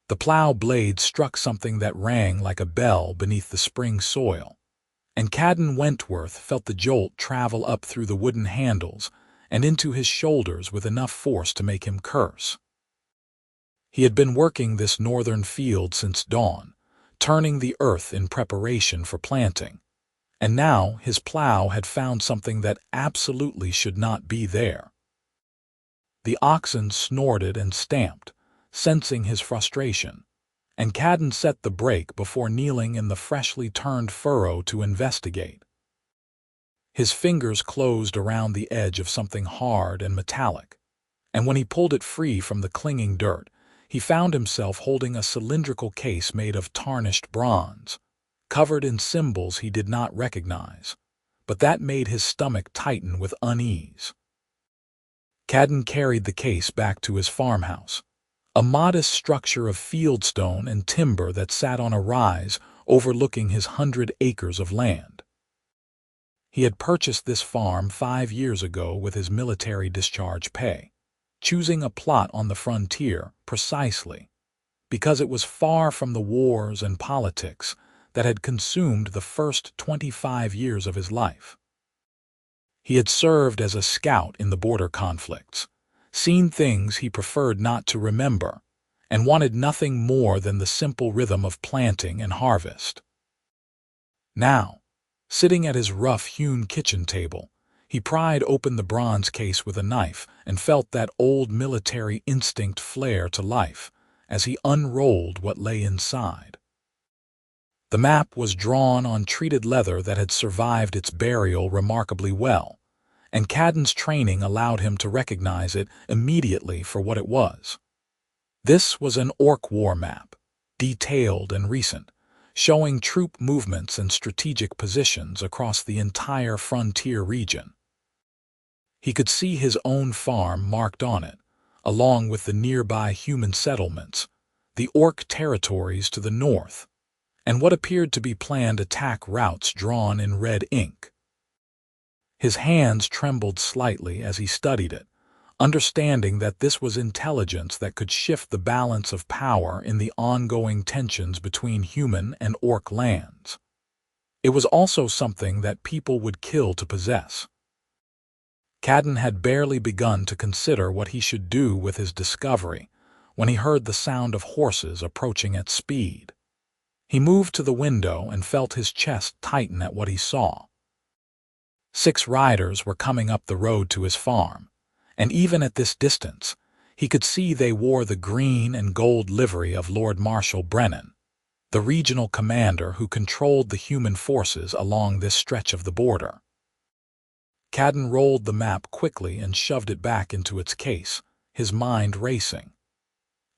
The plow blade struck something that rang like a bell beneath the spring soil, and Kaden Wentworth felt the jolt travel up through the wooden handles and into his shoulders with enough force to make him curse. He had been working this northern field since dawn, turning the earth in preparation for planting, and now his plow had found something that absolutely should not be there. The oxen snorted and stamped, sensing his frustration, and Kaden set the brake before kneeling in the freshly turned furrow to investigate. His fingers closed around the edge of something hard and metallic, and when he pulled it free from the clinging dirt, he found himself holding a cylindrical case made of tarnished bronze, covered in symbols he did not recognize, but that made his stomach tighten with unease. Kaden carried the case back to his farmhouse, a modest structure of fieldstone and timber that sat on a rise overlooking his 100 acres of land. He had purchased this farm 5 years ago with his military discharge pay, choosing a plot on the frontier precisely because it was far from the wars and politics that had consumed the first 25 years of his life. He had served as a scout in the border conflicts, seen things he preferred not to remember, and wanted nothing more than the simple rhythm of planting and harvest. Now, sitting at his rough-hewn kitchen table, he pried open the bronze case with a knife and felt that old military instinct flare to life as he unrolled what lay inside. The map was drawn on treated leather that had survived its burial remarkably well, and Kaden's training allowed him to recognize it immediately for what it was. This was an orc war map, detailed and recent, showing troop movements and strategic positions across the entire frontier region. He could see his own farm marked on it, along with the nearby human settlements, the orc territories to the north, and what appeared to be planned attack routes drawn in red ink. His hands trembled slightly as he studied it, understanding that this was intelligence that could shift the balance of power in the ongoing tensions between human and orc lands. It was also something that people would kill to possess. Kaden had barely begun to consider what he should do with his discovery when he heard the sound of horses approaching at speed. He moved to the window and felt his chest tighten at what he saw. 6 riders were coming up the road to his farm, and even at this distance, he could see they wore the green and gold livery of Lord Marshal Brennan, the regional commander who controlled the human forces along this stretch of the border. Kaden rolled the map quickly and shoved it back into its case, his mind racing.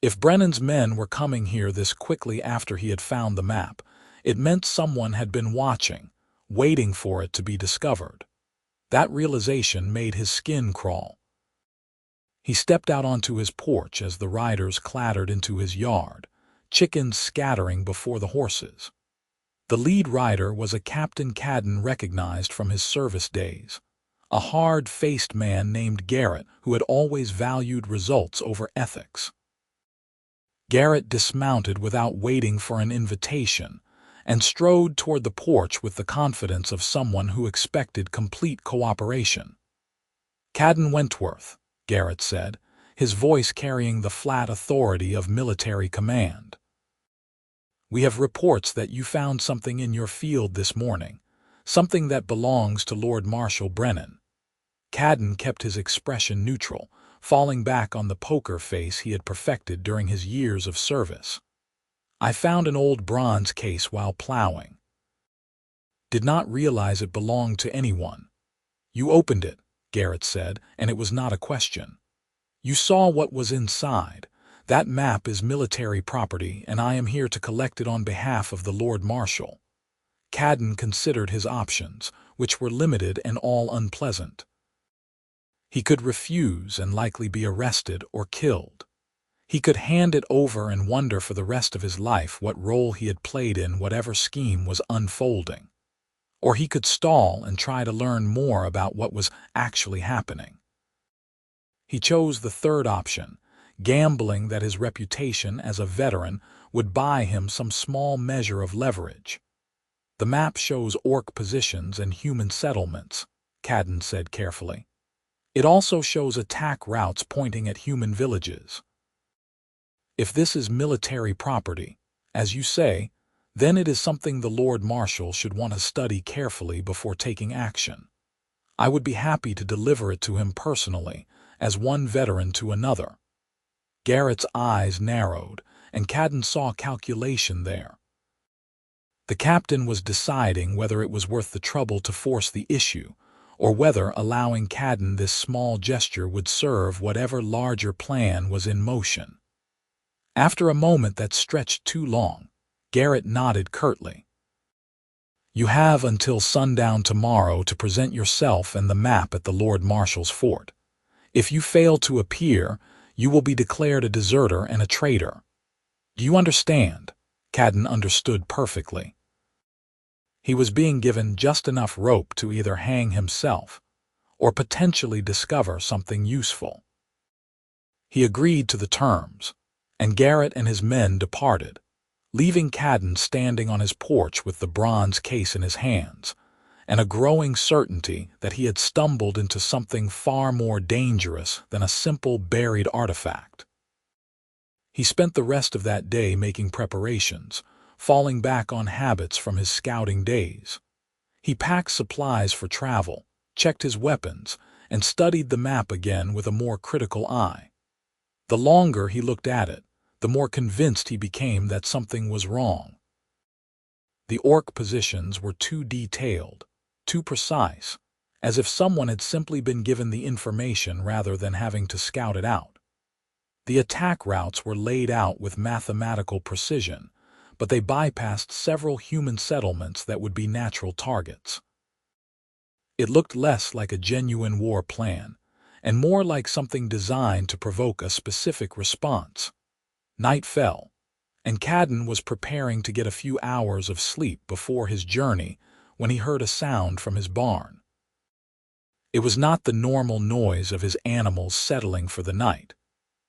If Brennan's men were coming here this quickly after he had found the map, it meant someone had been watching, waiting for it to be discovered. That realization made his skin crawl. He stepped out onto his porch as the riders clattered into his yard, chickens scattering before the horses. The lead rider was a Captain Kaden recognized from his service days, a hard-faced man named Garrett who had always valued results over ethics. Garrett dismounted without waiting for an invitation and strode toward the porch with the confidence of someone who expected complete cooperation. "Kaden Wentworth," Garrett said, his voice carrying the flat authority of military command. "We have reports that you found something in your field this morning, something that belongs to Lord Marshal Brennan." Kaden kept his expression neutral, falling back on the poker face he had perfected during his years of service. "I found an old bronze case while plowing. Did not realize it belonged to anyone." "You opened it," Garrett said, "and it was not a question. You saw what was inside. That map is military property, and I am here to collect it on behalf of the Lord Marshal." Kaden considered his options, which were limited and all unpleasant. He could refuse and likely be arrested or killed. He could hand it over and wonder for the rest of his life what role he had played in whatever scheme was unfolding. Or he could stall and try to learn more about what was actually happening. He chose the third option, gambling that his reputation as a veteran would buy him some small measure of leverage. "The map shows orc positions and human settlements," Kaden said carefully. "It also shows attack routes pointing at human villages. If this is military property, as you say, then it is something the Lord Marshal should want to study carefully before taking action. I would be happy to deliver it to him personally, as one veteran to another." Garrett's eyes narrowed, and Kaden saw calculation there. The captain was deciding whether it was worth the trouble to force the issue, or whether allowing Kaden this small gesture would serve whatever larger plan was in motion. After a moment that stretched too long, Garrett nodded curtly. "You have until sundown tomorrow to present yourself and the map at the Lord Marshal's fort. If you fail to appear, you will be declared a deserter and a traitor. Do you understand?" Kaden understood perfectly. He was being given just enough rope to either hang himself or potentially discover something useful. He agreed to the terms, and Garrett and his men departed, leaving Kaden standing on his porch with the bronze case in his hands, and a growing certainty that he had stumbled into something far more dangerous than a simple buried artifact. He spent the rest of that day making preparations, falling back on habits from his scouting days. He packed supplies for travel, checked his weapons, and studied the map again with a more critical eye. The longer he looked at it, the more convinced he became that something was wrong. The orc positions were too detailed, too precise, as if someone had simply been given the information rather than having to scout it out. The attack routes were laid out with mathematical precision, but they bypassed several human settlements that would be natural targets. It looked less like a genuine war plan, and more like something designed to provoke a specific response. Night fell, and Kaden was preparing to get a few hours of sleep before his journey when he heard a sound from his barn. It was not the normal noise of his animals settling for the night,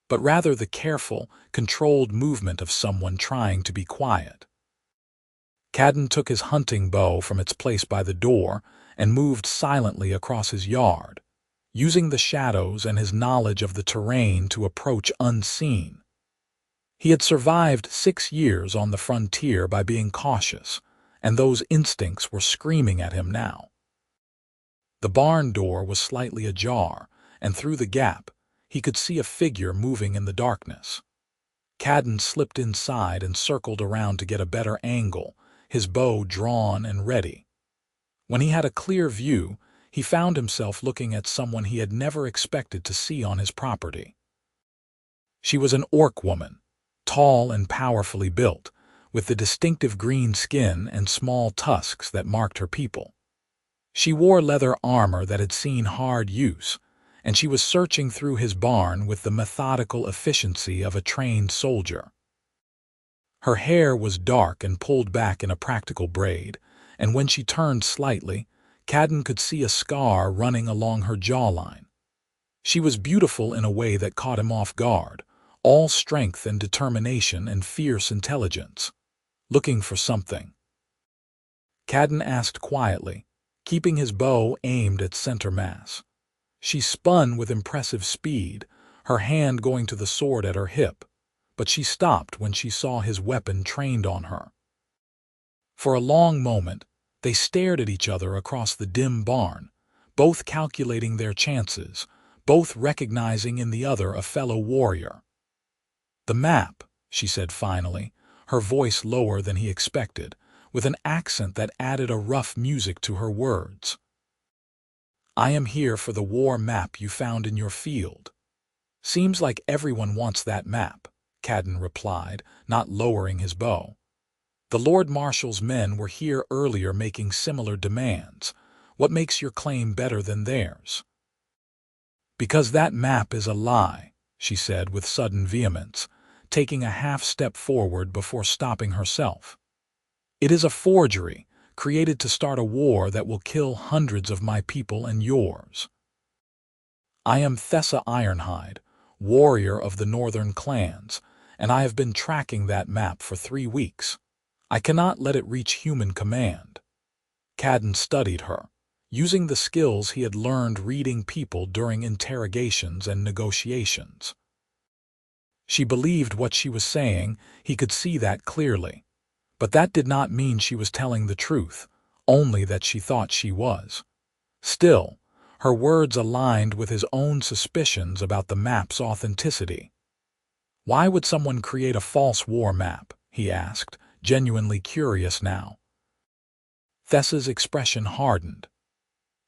but rather the careful, controlled movement of someone trying to be quiet. Kaden took his hunting bow from its place by the door and moved silently across his yard, using the shadows and his knowledge of the terrain to approach unseen. He had survived 6 years on the frontier by being cautious, and those instincts were screaming at him now. The barn door was slightly ajar, and through the gap, he could see a figure moving in the darkness. Kaden slipped inside and circled around to get a better angle, his bow drawn and ready. When he had a clear view, he found himself looking at someone he had never expected to see on his property. She was an orc woman, tall and powerfully built, with the distinctive green skin and small tusks that marked her people. She wore leather armor that had seen hard use, and she was searching through his barn with the methodical efficiency of a trained soldier. Her hair was dark and pulled back in a practical braid, and when she turned slightly, Kaden could see a scar running along her jawline. She was beautiful in a way that caught him off guard, all strength and determination and fierce intelligence. "Looking for something?" Kaden asked quietly, keeping his bow aimed at center mass. She spun with impressive speed, her hand going to the sword at her hip, but she stopped when she saw his weapon trained on her. For a long moment, they stared at each other across the dim barn, both calculating their chances, both recognizing in the other a fellow warrior. "The map," she said finally, her voice lower than he expected, with an accent that added a rough music to her words. "I am here for the war map you found in your field." "Seems like everyone wants that map," Kaden replied, not lowering his bow. "The Lord Marshal's men were here earlier making similar demands. What makes your claim better than theirs?" "Because that map is a lie," she said with sudden vehemence, taking a half-step forward before stopping herself. "It is a forgery, created to start a war that will kill hundreds of my people and yours. I am Thessa Ironhide, warrior of the northern clans, and I have been tracking that map for 3 weeks. I cannot let it reach human command." Kaden studied her, using the skills he had learned reading people during interrogations and negotiations. She believed what she was saying, he could see that clearly. But that did not mean she was telling the truth, only that she thought she was. Still, her words aligned with his own suspicions about the map's authenticity. "Why would someone create a false war map?" he asked, genuinely curious now. Thessa's expression hardened.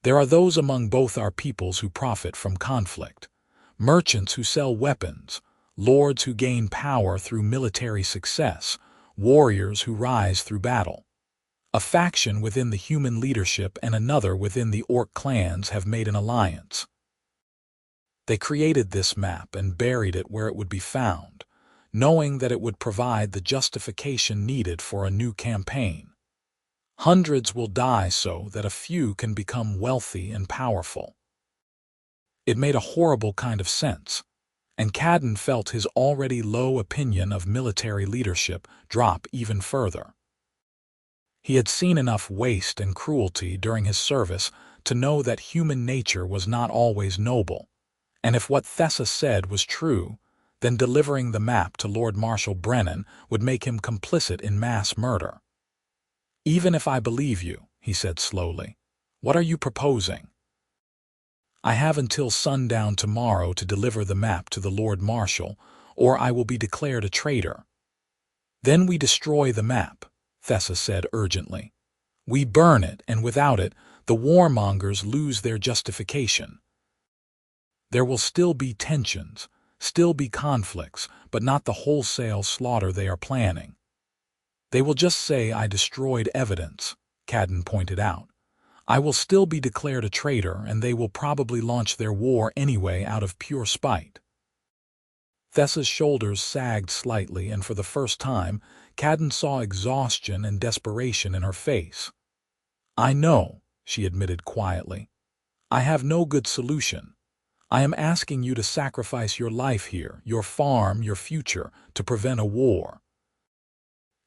"There are those among both our peoples who profit from conflict. Merchants who sell weapons, lords who gain power through military success, warriors who rise through battle. A faction within the human leadership and another within the orc clans have made an alliance. They created this map and buried it where it would be found, knowing that it would provide the justification needed for a new campaign. Hundreds will die so that a few can become wealthy and powerful." It made a horrible kind of sense, and Kaden felt his already low opinion of military leadership drop even further. He had seen enough waste and cruelty during his service to know that human nature was not always noble, and if what Thessa said was true, then delivering the map to Lord Marshal Brennan would make him complicit in mass murder. "Even if I believe you," he said slowly, "what are you proposing?" "I have until sundown tomorrow to deliver the map to the Lord Marshal, or I will be declared a traitor." "Then we destroy the map," Thessa said urgently. "We burn it, and without it, the warmongers lose their justification. There will still be tensions, still be conflicts, but not the wholesale slaughter they are planning." "They will just say I destroyed evidence," Kaden pointed out. "I will still be declared a traitor, and they will probably launch their war anyway out of pure spite." Thessa's shoulders sagged slightly, and for the first time, Kaden saw exhaustion and desperation in her face. "I know," she admitted quietly. "I have no good solution. I am asking you to sacrifice your life here, your farm, your future, to prevent a war.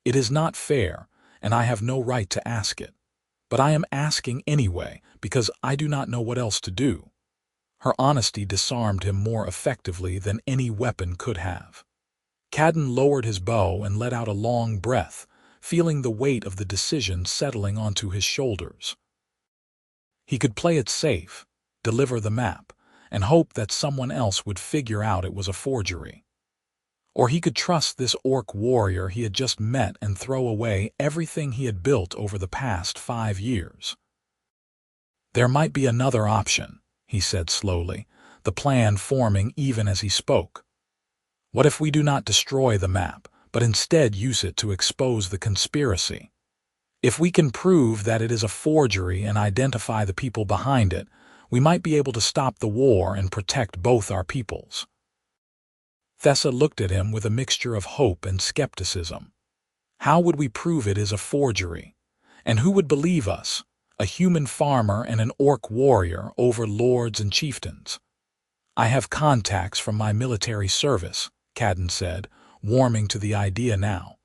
It is not fair, and I have no right to ask it. But I am asking anyway, because I do not know what else to do." Her honesty disarmed him more effectively than any weapon could have. Kaden lowered his bow and let out a long breath, feeling the weight of the decision settling onto his shoulders. He could play it safe, deliver the map, and hope that someone else would figure out it was a forgery. Or he could trust this orc warrior he had just met and throw away everything he had built over the past 5 years. "There might be another option," he said slowly, the plan forming even as he spoke. "What if we do not destroy the map, but instead use it to expose the conspiracy? If we can prove that it is a forgery and identify the people behind it, we might be able to stop the war and protect both our peoples." Thessa looked at him with a mixture of hope and skepticism. "How would we prove it is a forgery? And who would believe us? A human farmer and an orc warrior over lords and chieftains?" "I have contacts from my military service," Kaden said, warming to the idea now.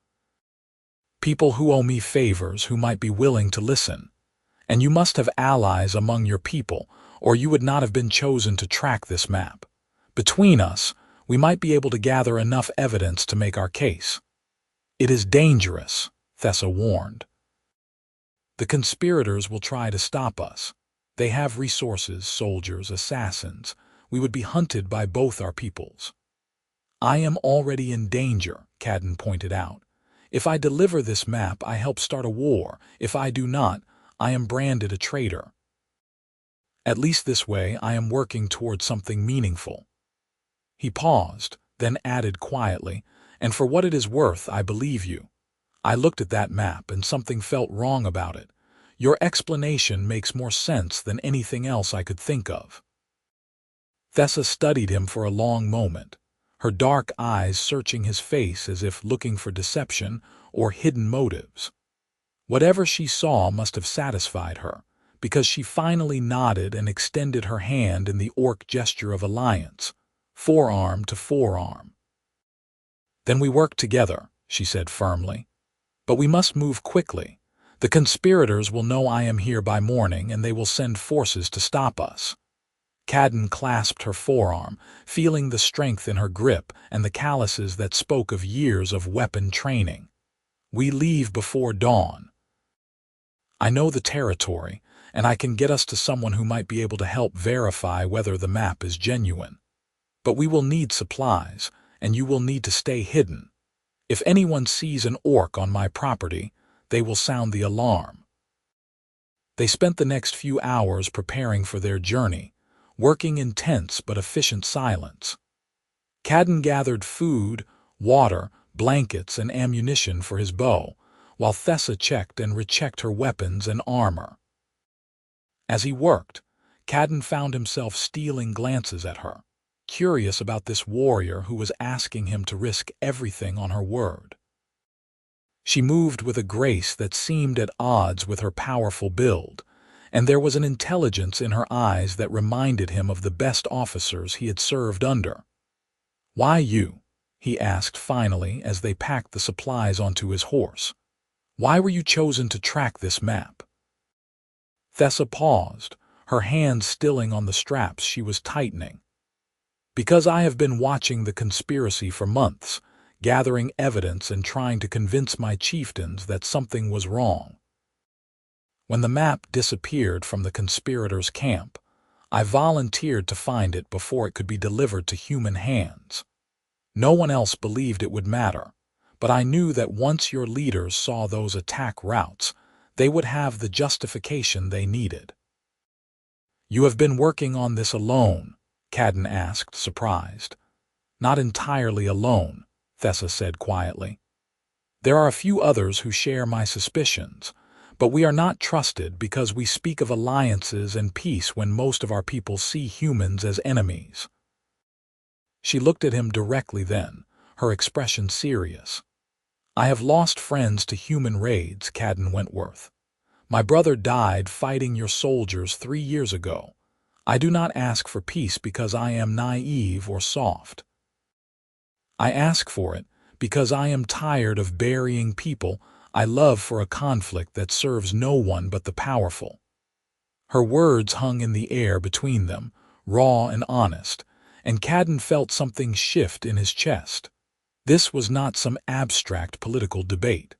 "People who owe me favors, who might be willing to listen. And you must have allies among your people, or you would not have been chosen to track this map. Between us, we might be able to gather enough evidence to make our case." "It is dangerous," Thessa warned. "The conspirators will try to stop us. They have resources, soldiers, assassins. We would be hunted by both our peoples." "I am already in danger," Kaden pointed out. "If I deliver this map, I help start a war. If I do not, I am branded a traitor. At least this way I am working towards something meaningful." He paused, then added quietly, "And for what it is worth, I believe you. I looked at that map and something felt wrong about it. Your explanation makes more sense than anything else I could think of." Thessa studied him for a long moment, her dark eyes searching his face as if looking for deception or hidden motives. Whatever she saw must have satisfied her, because she finally nodded and extended her hand in the orc gesture of alliance, forearm to forearm. "Then we work together," she said firmly. "But we must move quickly. The conspirators will know I am here by morning, and they will send forces to stop us." Kaden clasped her forearm, feeling the strength in her grip and the calluses that spoke of years of weapon training. "We leave before dawn. I know the territory, and I can get us to someone who might be able to help verify whether the map is genuine. But we will need supplies, and you will need to stay hidden. If anyone sees an orc on my property, they will sound the alarm." They spent the next few hours preparing for their journey, working in tense but efficient silence. Kaden gathered food, water, blankets, and ammunition for his bow, while Thessa checked and rechecked her weapons and armor. As he worked, Kaden found himself stealing glances at her, curious about this warrior who was asking him to risk everything on her word. She moved with a grace that seemed at odds with her powerful build, and there was an intelligence in her eyes that reminded him of the best officers he had served under. "Why you?" he asked finally as they packed the supplies onto his horse. "Why were you chosen to track this map?" Thessa paused, her hands stilling on the straps she was tightening. "Because I have been watching the conspiracy for months, gathering evidence and trying to convince my chieftains that something was wrong. When the map disappeared from the conspirators' camp, I volunteered to find it before it could be delivered to human hands. No one else believed it would matter, but I knew that once your leaders saw those attack routes, they would have the justification they needed." "You have been working on this alone?" Kaden asked, surprised. "Not entirely alone," Thessa said quietly. "There are a few others who share my suspicions, but we are not trusted because we speak of alliances and peace when most of our people see humans as enemies." She looked at him directly then, her expression serious. "I have lost friends to human raids, Kaden Wentworth. My brother died fighting your soldiers 3 years ago. I do not ask for peace because I am naive or soft. I ask for it because I am tired of burying people I love for a conflict that serves no one but the powerful." Her words hung in the air between them, raw and honest, and Kaden felt something shift in his chest. This was not some abstract political debate.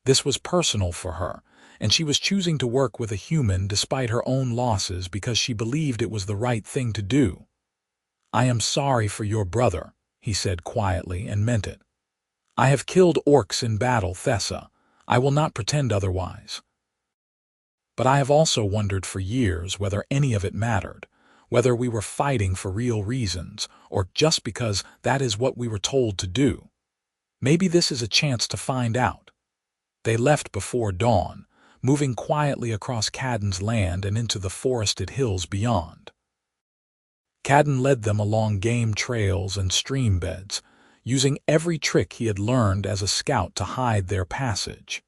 This was personal for her, and she was choosing to work with a human despite her own losses because she believed it was the right thing to do. "I am sorry for your brother," he said quietly, and meant it. "I have killed orcs in battle, Thessa. I will not pretend otherwise. But I have also wondered for years whether any of it mattered, whether we were fighting for real reasons, or just because that is what we were told to do. Maybe this is a chance to find out." They left before dawn, moving quietly across Kaden's land and into the forested hills beyond. Kaden led them along game trails and stream beds, using every trick he had learned as a scout to hide their passage.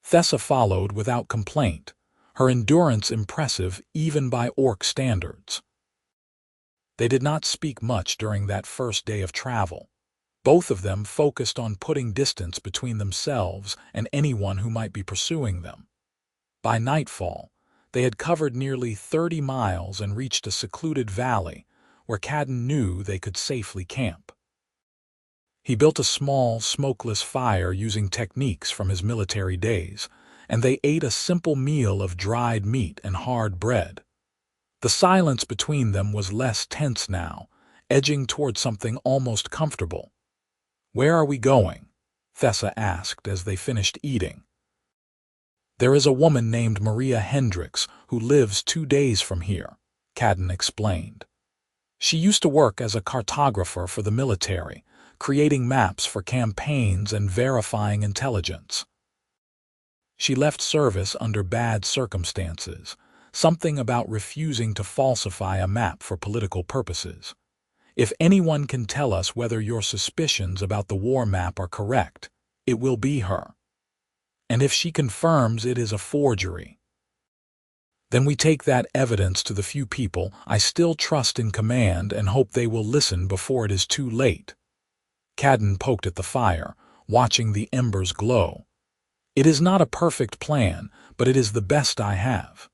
Thessa followed without complaint, her endurance impressive even by orc standards. They did not speak much during that first day of travel. Both of them focused on putting distance between themselves and anyone who might be pursuing them. By nightfall, they had covered nearly 30 miles and reached a secluded valley where Kaden knew they could safely camp. He built a small, smokeless fire using techniques from his military days, and they ate a simple meal of dried meat and hard bread. The silence between them was less tense now, edging toward something almost comfortable. "Where are we going?" Thessa asked as they finished eating. "There is a woman named Maria Hendricks who lives 2 days from here," Kaden explained. "She used to work as a cartographer for the military, creating maps for campaigns and verifying intelligence. She left service under bad circumstances, something about refusing to falsify a map for political purposes. If anyone can tell us whether your suspicions about the war map are correct, it will be her. And if she confirms it is a forgery." Then we take that evidence to the few people I still trust in command and hope they will listen before it is too late. Kaden poked at the fire, watching the embers glow. It is not a perfect plan, but it is the best I have.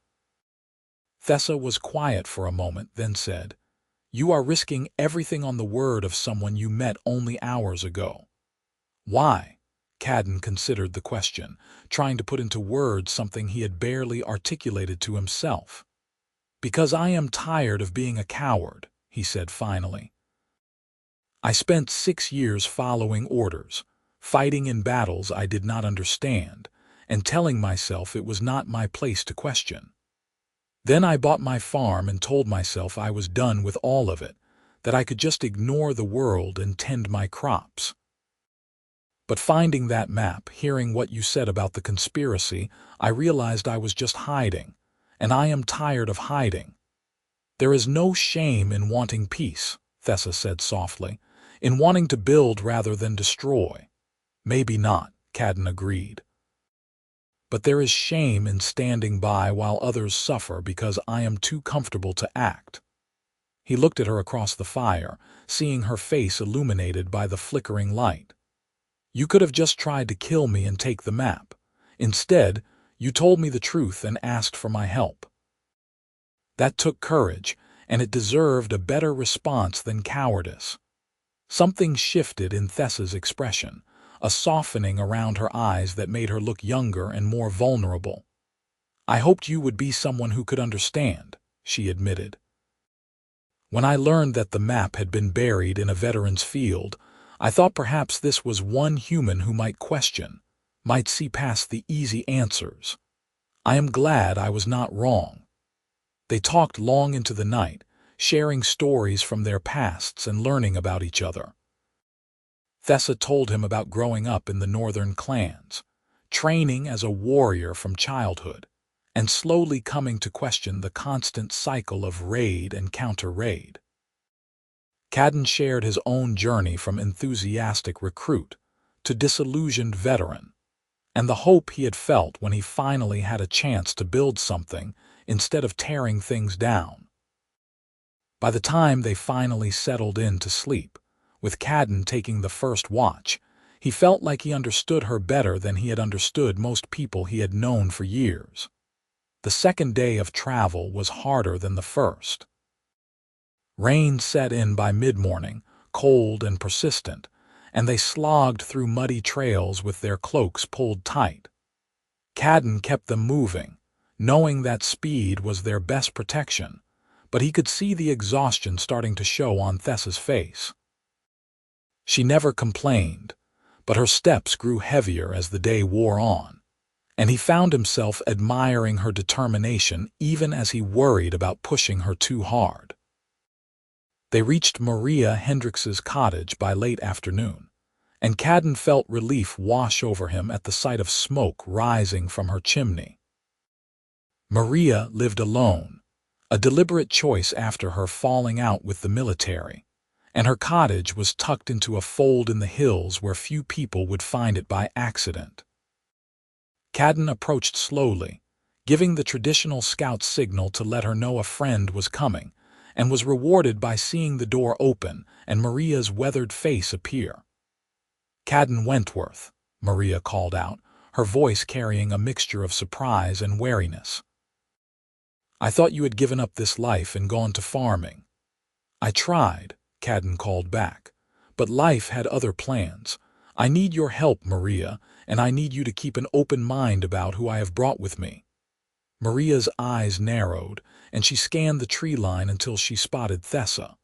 Thessa was quiet for a moment, then said, "You are risking everything on the word of someone you met only hours ago." "Why?" Kaden considered the question, trying to put into words something he had barely articulated to himself. "Because I am tired of being a coward," he said finally. "I spent 6 years following orders, fighting in battles I did not understand, and telling myself it was not my place to question. Then I bought my farm and told myself I was done with all of it, that I could just ignore the world and tend my crops. But finding that map, hearing what you said about the conspiracy, I realized I was just hiding, and I am tired of hiding." "There is no shame in wanting peace," Thessa said softly, "in wanting to build rather than destroy." "Maybe not," Kaden agreed. "But there is shame in standing by while others suffer because I am too comfortable to act." He looked at her across the fire, seeing her face illuminated by the flickering light. "You could have just tried to kill me and take the map. Instead, you told me the truth and asked for my help. That took courage, and it deserved a better response than cowardice." Something shifted in Thessa's expression, a softening around her eyes that made her look younger and more vulnerable. "I hoped you would be someone who could understand," she admitted. "When I learned that the map had been buried in a veteran's field, I thought perhaps this was one human who might question, might see past the easy answers. I am glad I was not wrong." They talked long into the night, sharing stories from their pasts and learning about each other. Thessa told him about growing up in the northern clans, training as a warrior from childhood, and slowly coming to question the constant cycle of raid and counter-raid. Kaden shared his own journey from enthusiastic recruit to disillusioned veteran, and the hope he had felt when he finally had a chance to build something instead of tearing things down. By the time they finally settled in to sleep, with Kaden taking the first watch, he felt like he understood her better than he had understood most people he had known for years. The second day of travel was harder than the first. Rain set in by mid-morning, cold and persistent, and they slogged through muddy trails with their cloaks pulled tight. Kaden kept them moving, knowing that speed was their best protection, but he could see the exhaustion starting to show on Thessa's face. She never complained, but her steps grew heavier as the day wore on, and he found himself admiring her determination even as he worried about pushing her too hard. They reached Maria Hendrix's cottage by late afternoon, and Kaden felt relief wash over him at the sight of smoke rising from her chimney. Maria lived alone, a deliberate choice after her falling out with the military, and her cottage was tucked into a fold in the hills where few people would find it by accident. Kaden approached slowly, giving the traditional scout signal to let her know a friend was coming, and was rewarded by seeing the door open and Maria's weathered face appear. "Kaden Wentworth," Maria called out, her voice carrying a mixture of surprise and wariness. "I thought you had given up this life and gone to farming." "I tried," Kaden called back, "but life had other plans. I need your help, Maria, and I need you to keep an open mind about who I have brought with me." Maria's eyes narrowed, and she scanned the tree line until she spotted Thessa.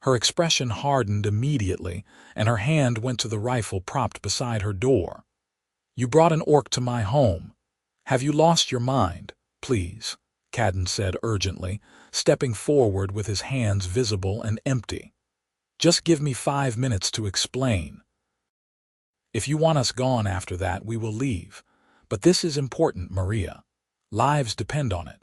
Her expression hardened immediately, and her hand went to the rifle propped beside her door. "You brought an orc to my home. Have you lost your mind? Please," Kaden said urgently, stepping forward with his hands visible and empty. "Just give me 5 minutes to explain. If you want us gone after that, we will leave. But this is important, Maria. Lives depend on it."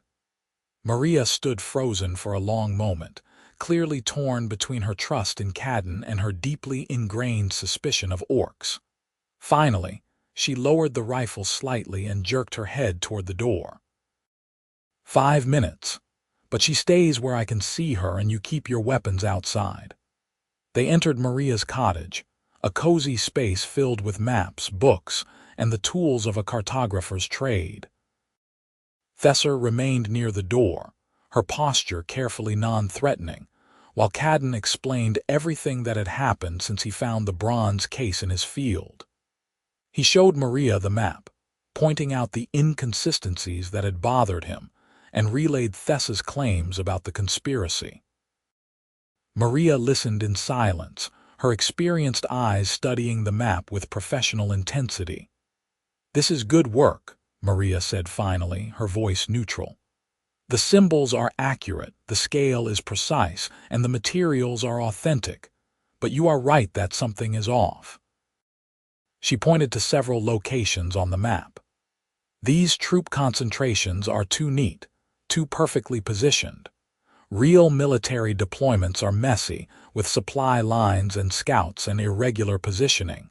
Maria stood frozen for a long moment, clearly torn between her trust in Kaden and her deeply ingrained suspicion of orcs. Finally, she lowered the rifle slightly and jerked her head toward the door. 5 minutes. But she stays where I can see her and you keep your weapons outside. They entered Maria's cottage, a cozy space filled with maps, books, and the tools of a cartographer's trade. Thessa remained near the door, her posture carefully non-threatening, while Kaden explained everything that had happened since he found the bronze case in his field. He showed Maria the map, pointing out the inconsistencies that had bothered him, and relayed Thessa's claims about the conspiracy. Maria listened in silence, her experienced eyes studying the map with professional intensity. "This is good work," Maria said finally, her voice neutral. "The symbols are accurate, the scale is precise, and the materials are authentic. But you are right that something is off." She pointed to several locations on the map. "These troop concentrations are too neat, too perfectly positioned. Real military deployments are messy, with supply lines and scouts and irregular positioning.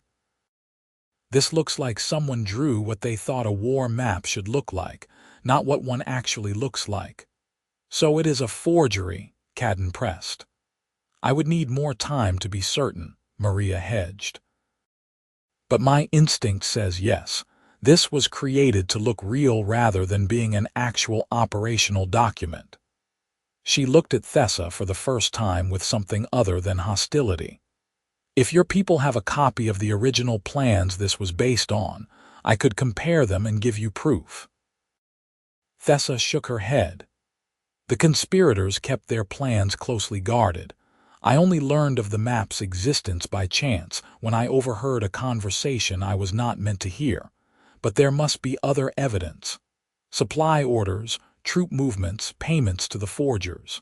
This looks like someone drew what they thought a war map should look like, not what one actually looks like." "So it is a forgery," Kaden pressed. "I would need more time to be certain," Maria hedged. "But my instinct says yes. This was created to look real rather than being an actual operational document." She looked at Thessa for the first time with something other than hostility. "If your people have a copy of the original plans this was based on, I could compare them and give you proof." Thessa shook her head. "The conspirators kept their plans closely guarded. I only learned of the map's existence by chance when I overheard a conversation I was not meant to hear. But there must be other evidence. Supply orders, troop movements, payments to the forgers.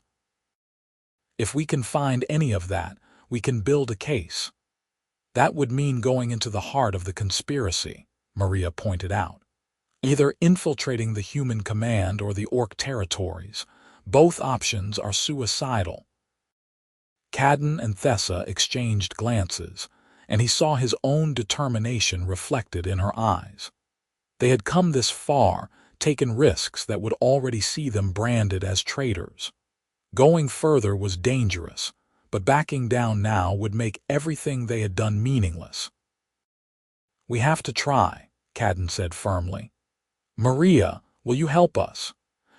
If we can find any of that, we can build a case." "That would mean going into the heart of the conspiracy," Maria pointed out. "Either infiltrating the human command or the orc territories. Both options are suicidal." Kaden and Thessa exchanged glances, and he saw his own determination reflected in her eyes. They had come this far, taken risks that would already see them branded as traitors. Going further was dangerous, but backing down now would make everything they had done meaningless. "We have to try," Kaden said firmly. "Maria, will you help us?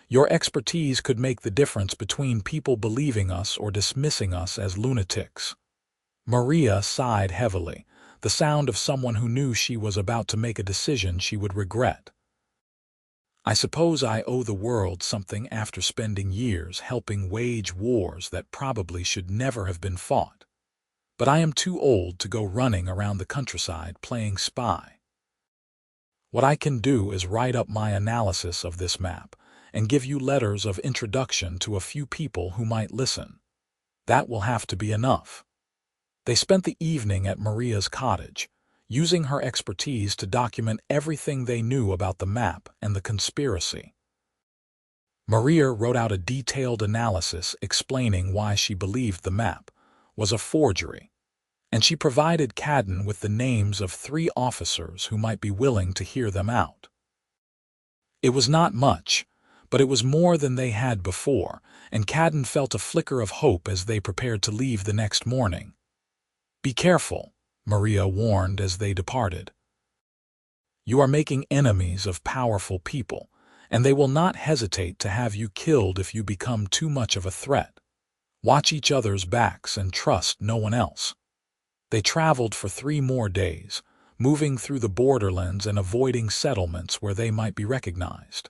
Your expertise could make the difference between people believing us or dismissing us as lunatics." Maria sighed heavily, the sound of someone who knew she was about to make a decision she would regret. "I suppose I owe the world something after spending years helping wage wars that probably should never have been fought. But I am too old to go running around the countryside playing spy. What I can do is write up my analysis of this map and give you letters of introduction to a few people who might listen. That will have to be enough." They spent the evening at Maria's cottage, using her expertise to document everything they knew about the map and the conspiracy. Maria wrote out a detailed analysis explaining why she believed the map was a forgery, and she provided Kaden with the names of 3 officers who might be willing to hear them out. It was not much, but it was more than they had before, and Kaden felt a flicker of hope as they prepared to leave the next morning. "Be careful," Maria warned as they departed. "You are making enemies of powerful people, and they will not hesitate to have you killed if you become too much of a threat. Watch each other's backs and trust no one else." They traveled for 3 more days, moving through the borderlands and avoiding settlements where they might be recognized.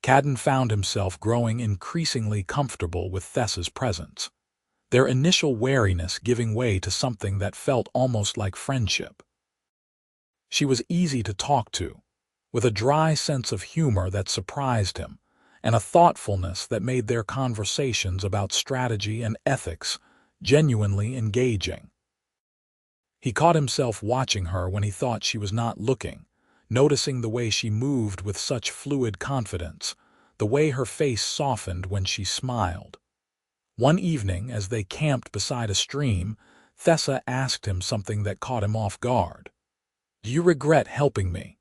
Kaden found himself growing increasingly comfortable with Thessa's presence, their initial wariness giving way to something that felt almost like friendship. She was easy to talk to, with a dry sense of humor that surprised him, and a thoughtfulness that made their conversations about strategy and ethics genuinely engaging. He caught himself watching her when he thought she was not looking, noticing the way she moved with such fluid confidence, the way her face softened when she smiled. One evening, as they camped beside a stream, Thessa asked him something that caught him off guard. "Do you regret helping me?"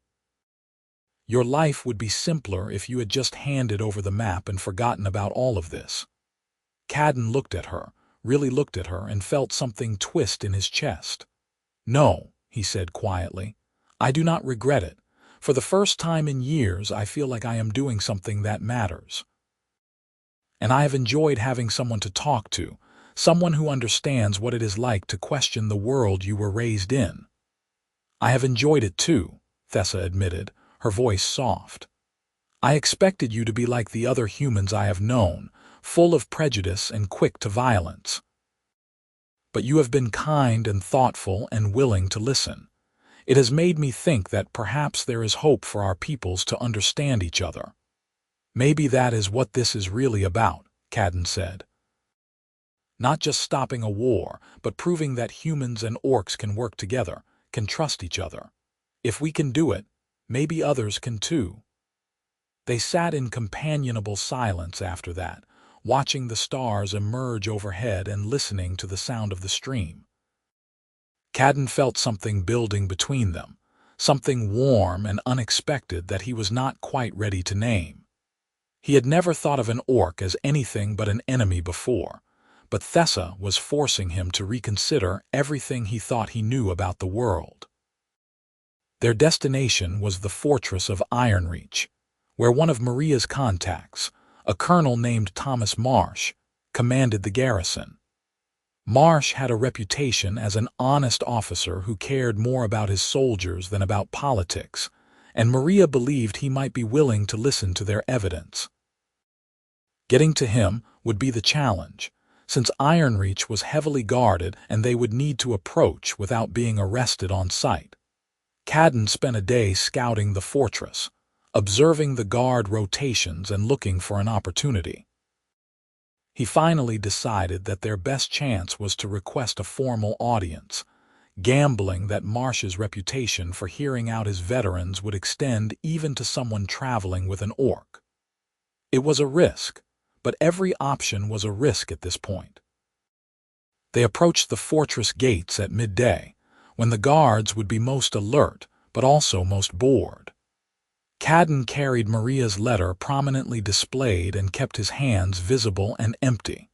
Your life would be simpler if you had just handed over the map and forgotten about all of this. Kaden looked at her, really looked at her, and felt something twist in his chest. No, he said quietly. I do not regret it. For the first time in years, I feel like I am doing something that matters. And I have enjoyed having someone to talk to, someone who understands what it is like to question the world you were raised in. I have enjoyed it too, Thessa admitted, her voice soft. I expected you to be like the other humans I have known, full of prejudice and quick to violence. But you have been kind and thoughtful and willing to listen. It has made me think that perhaps there is hope for our peoples to understand each other. Maybe that is what this is really about, Kaden said. Not just stopping a war, but proving that humans and orcs can work together, can trust each other. If we can do it, maybe others can too. They sat in companionable silence after that, watching the stars emerge overhead and listening to the sound of the stream. Kaden felt something building between them, something warm and unexpected that he was not quite ready to name. He had never thought of an orc as anything but an enemy before, but Thessa was forcing him to reconsider everything he thought he knew about the world. Their destination was the fortress of Ironreach, where one of Maria's contacts, a colonel named Thomas Marsh, commanded the garrison. Marsh had a reputation as an honest officer who cared more about his soldiers than about politics, and Maria believed he might be willing to listen to their evidence. Getting to him would be the challenge, since Ironreach was heavily guarded and they would need to approach without being arrested on sight. Kaden spent a day scouting the fortress, observing the guard rotations and looking for an opportunity. He finally decided that their best chance was to request a formal audience, gambling that Marsh's reputation for hearing out his veterans would extend even to someone traveling with an orc. It was a risk, but every option was a risk at this point. They approached the fortress gates at midday, when the guards would be most alert, but also most bored. Kaden carried Maria's letter prominently displayed and kept his hands visible and empty.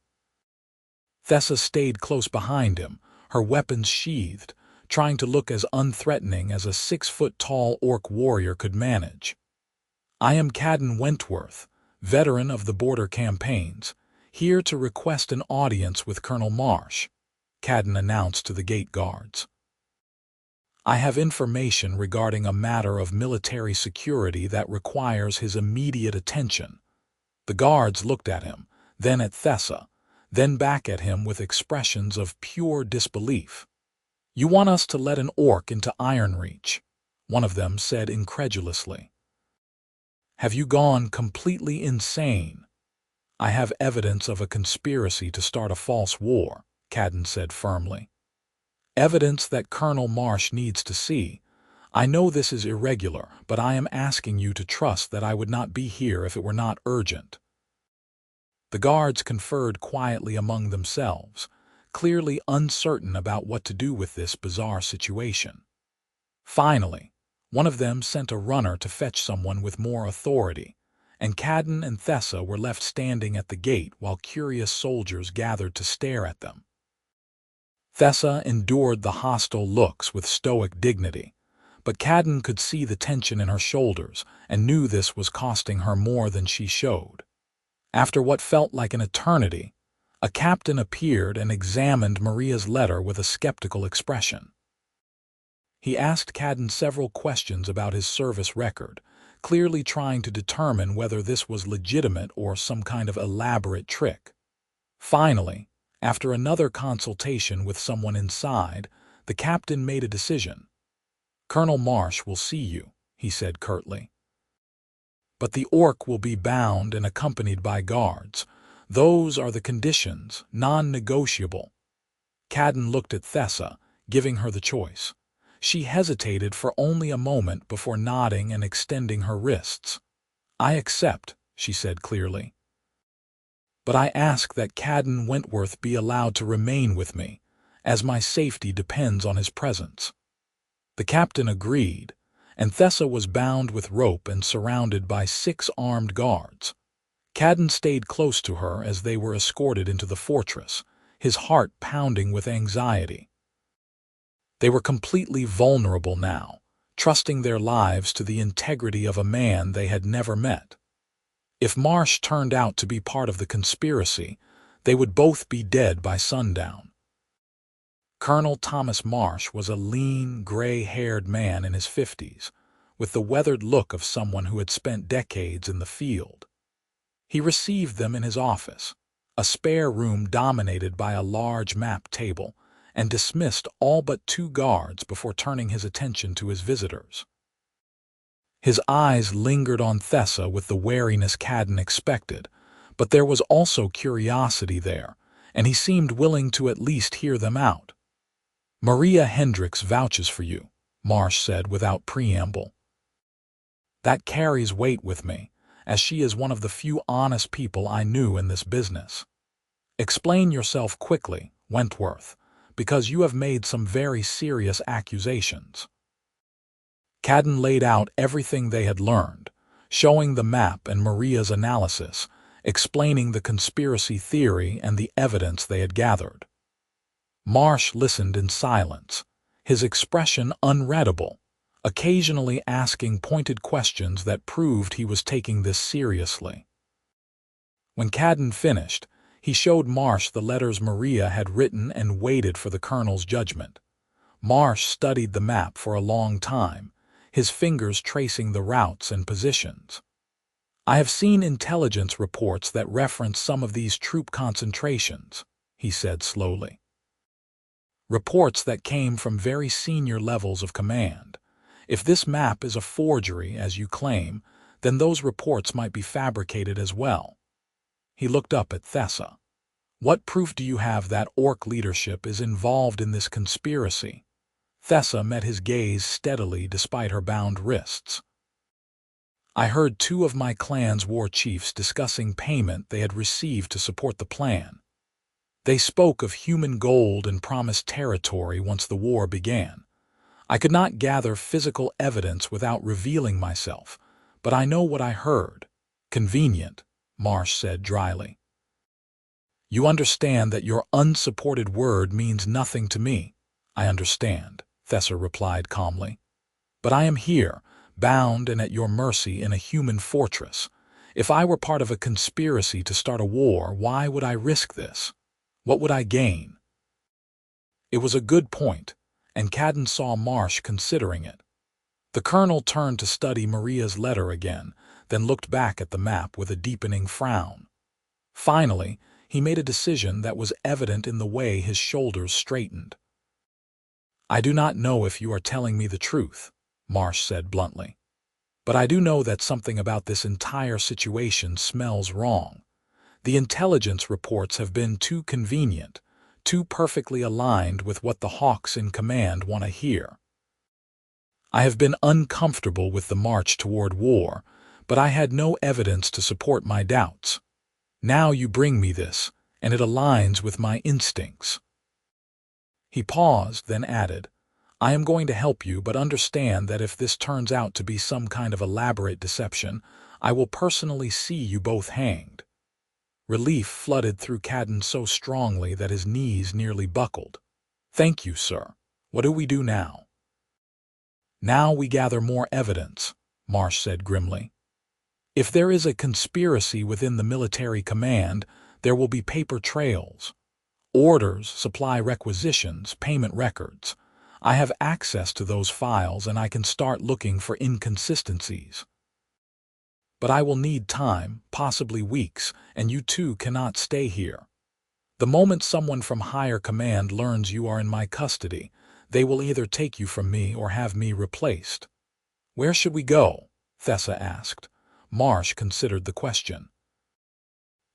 Thessa stayed close behind him, her weapons sheathed, trying to look as unthreatening as a 6-foot-tall orc warrior could manage. I am Kaden Wentworth, veteran of the border campaigns, here to request an audience with Colonel Marsh, Kaden announced to the gate guards. I have information regarding a matter of military security that requires his immediate attention. The guards looked at him, then at Thessa, then back at him with expressions of pure disbelief. You want us to let an orc into Ironreach? One of them said incredulously. Have you gone completely insane? I have evidence of a conspiracy to start a false war, Kaden said firmly. Evidence that Colonel Marsh needs to see. I know this is irregular, but I am asking you to trust that I would not be here if it were not urgent. The guards conferred quietly among themselves, clearly uncertain about what to do with this bizarre situation. Finally, one of them sent a runner to fetch someone with more authority, and Kaden and Thessa were left standing at the gate while curious soldiers gathered to stare at them. Thessa endured the hostile looks with stoic dignity, but Kaden could see the tension in her shoulders and knew this was costing her more than she showed. After what felt like an eternity, a captain appeared and examined Maria's letter with a skeptical expression. He asked Kaden several questions about his service record, clearly trying to determine whether this was legitimate or some kind of elaborate trick. Finally, after another consultation with someone inside, the captain made a decision. Colonel Marsh will see you, he said curtly. But the orc will be bound and accompanied by guards. Those are the conditions, non-negotiable. Kaden looked at Thessa, giving her the choice. She hesitated for only a moment before nodding and extending her wrists. I accept, she said clearly. But I ask that Kaden Wentworth be allowed to remain with me, as my safety depends on his presence. The captain agreed, and Thessa was bound with rope and surrounded by 6 armed guards. Kaden stayed close to her as they were escorted into the fortress, his heart pounding with anxiety. They were completely vulnerable now, trusting their lives to the integrity of a man they had never met. If Marsh turned out to be part of the conspiracy, they would both be dead by sundown. Colonel Thomas Marsh was a lean, gray-haired man in his 50s, with the weathered look of someone who had spent decades in the field. He received them in his office, a spare room dominated by a large map table, and dismissed all but 2 guards before turning his attention to his visitors. His eyes lingered on Thessa with the wariness Kaden expected, but there was also curiosity there, and he seemed willing to at least hear them out. "Maria Hendricks vouches for you," Marsh said without preamble. "That carries weight with me, as she is one of the few honest people I knew in this business. Explain yourself quickly, Wentworth, because you have made some very serious accusations." Kaden laid out everything they had learned, showing the map and Maria's analysis, explaining the conspiracy theory and the evidence they had gathered. Marsh listened in silence, his expression unreadable, occasionally asking pointed questions that proved he was taking this seriously. When Kaden finished, he showed Marsh the letters Maria had written and waited for the colonel's judgment. Marsh studied the map for a long time, his fingers tracing the routes and positions. "I have seen intelligence reports that reference some of these troop concentrations," he said slowly. "Reports that came from very senior levels of command. If this map is a forgery, as you claim, then those reports might be fabricated as well." He looked up at Thessa. "What proof do you have that orc leadership is involved in this conspiracy?" Thessa met his gaze steadily despite her bound wrists. "I heard 2 of my clan's war chiefs discussing payment they had received to support the plan. They spoke of human gold and promised territory once the war began. I could not gather physical evidence without revealing myself, but I know what I heard." "Convenient," Marsh said dryly. "You understand that your unsupported word means nothing to me." "I understand," Thessa replied calmly. "But I am here, bound and at your mercy in a human fortress. If I were part of a conspiracy to start a war, why would I risk this? What would I gain?" It was a good point, and Kaden saw Marsh considering it. The colonel turned to study Maria's letter again, then looked back at the map with a deepening frown. Finally, he made a decision that was evident in the way his shoulders straightened. "I do not know if you are telling me the truth," Marsh said bluntly. "But I do know that something about this entire situation smells wrong. The intelligence reports have been too convenient, too perfectly aligned with what the Hawks in command want to hear. I have been uncomfortable with the march toward war, but I had no evidence to support my doubts. Now you bring me this, and it aligns with my instincts." He paused, then added, "I am going to help you, but understand that if this turns out to be some kind of elaborate deception, I will personally see you both hanged." Relief flooded through Kaden so strongly that his knees nearly buckled. "Thank you, sir. What do we do now?" "Now we gather more evidence," Marsh said grimly. "If there is a conspiracy within the military command, there will be paper trails. Orders, supply requisitions, payment records. I have access to those files and I can start looking for inconsistencies. But I will need time, possibly weeks, and you 2 cannot stay here. The moment someone from higher command learns you are in my custody, they will either take you from me or have me replaced." "Where should we go?" Thessa asked. Marsh considered the question.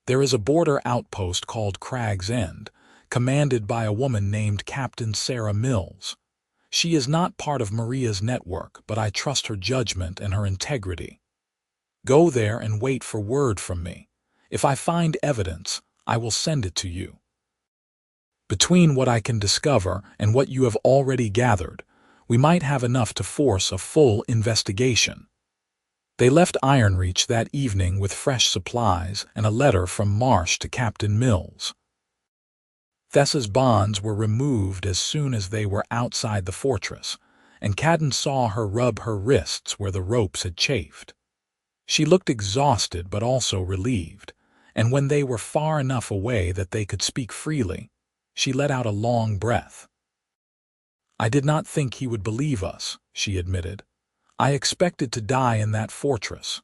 "There is a border outpost called Crag's End, commanded by a woman named Captain Sarah Mills. She is not part of Maria's network, but I trust her judgment and her integrity. Go there and wait for word from me. If I find evidence, I will send it to you. Between what I can discover and what you have already gathered, We might have enough to force a full investigation. They left Ironreach that evening with fresh supplies and a letter from Marsh to Captain Mills. Thessa's bonds were removed as soon as they were outside the fortress, and Kaden saw her rub her wrists where the ropes had chafed. She looked exhausted but also relieved, and when they were far enough away that they could speak freely, she let out a long breath. "I did not think he would believe us," she admitted. "I expected to die in that fortress."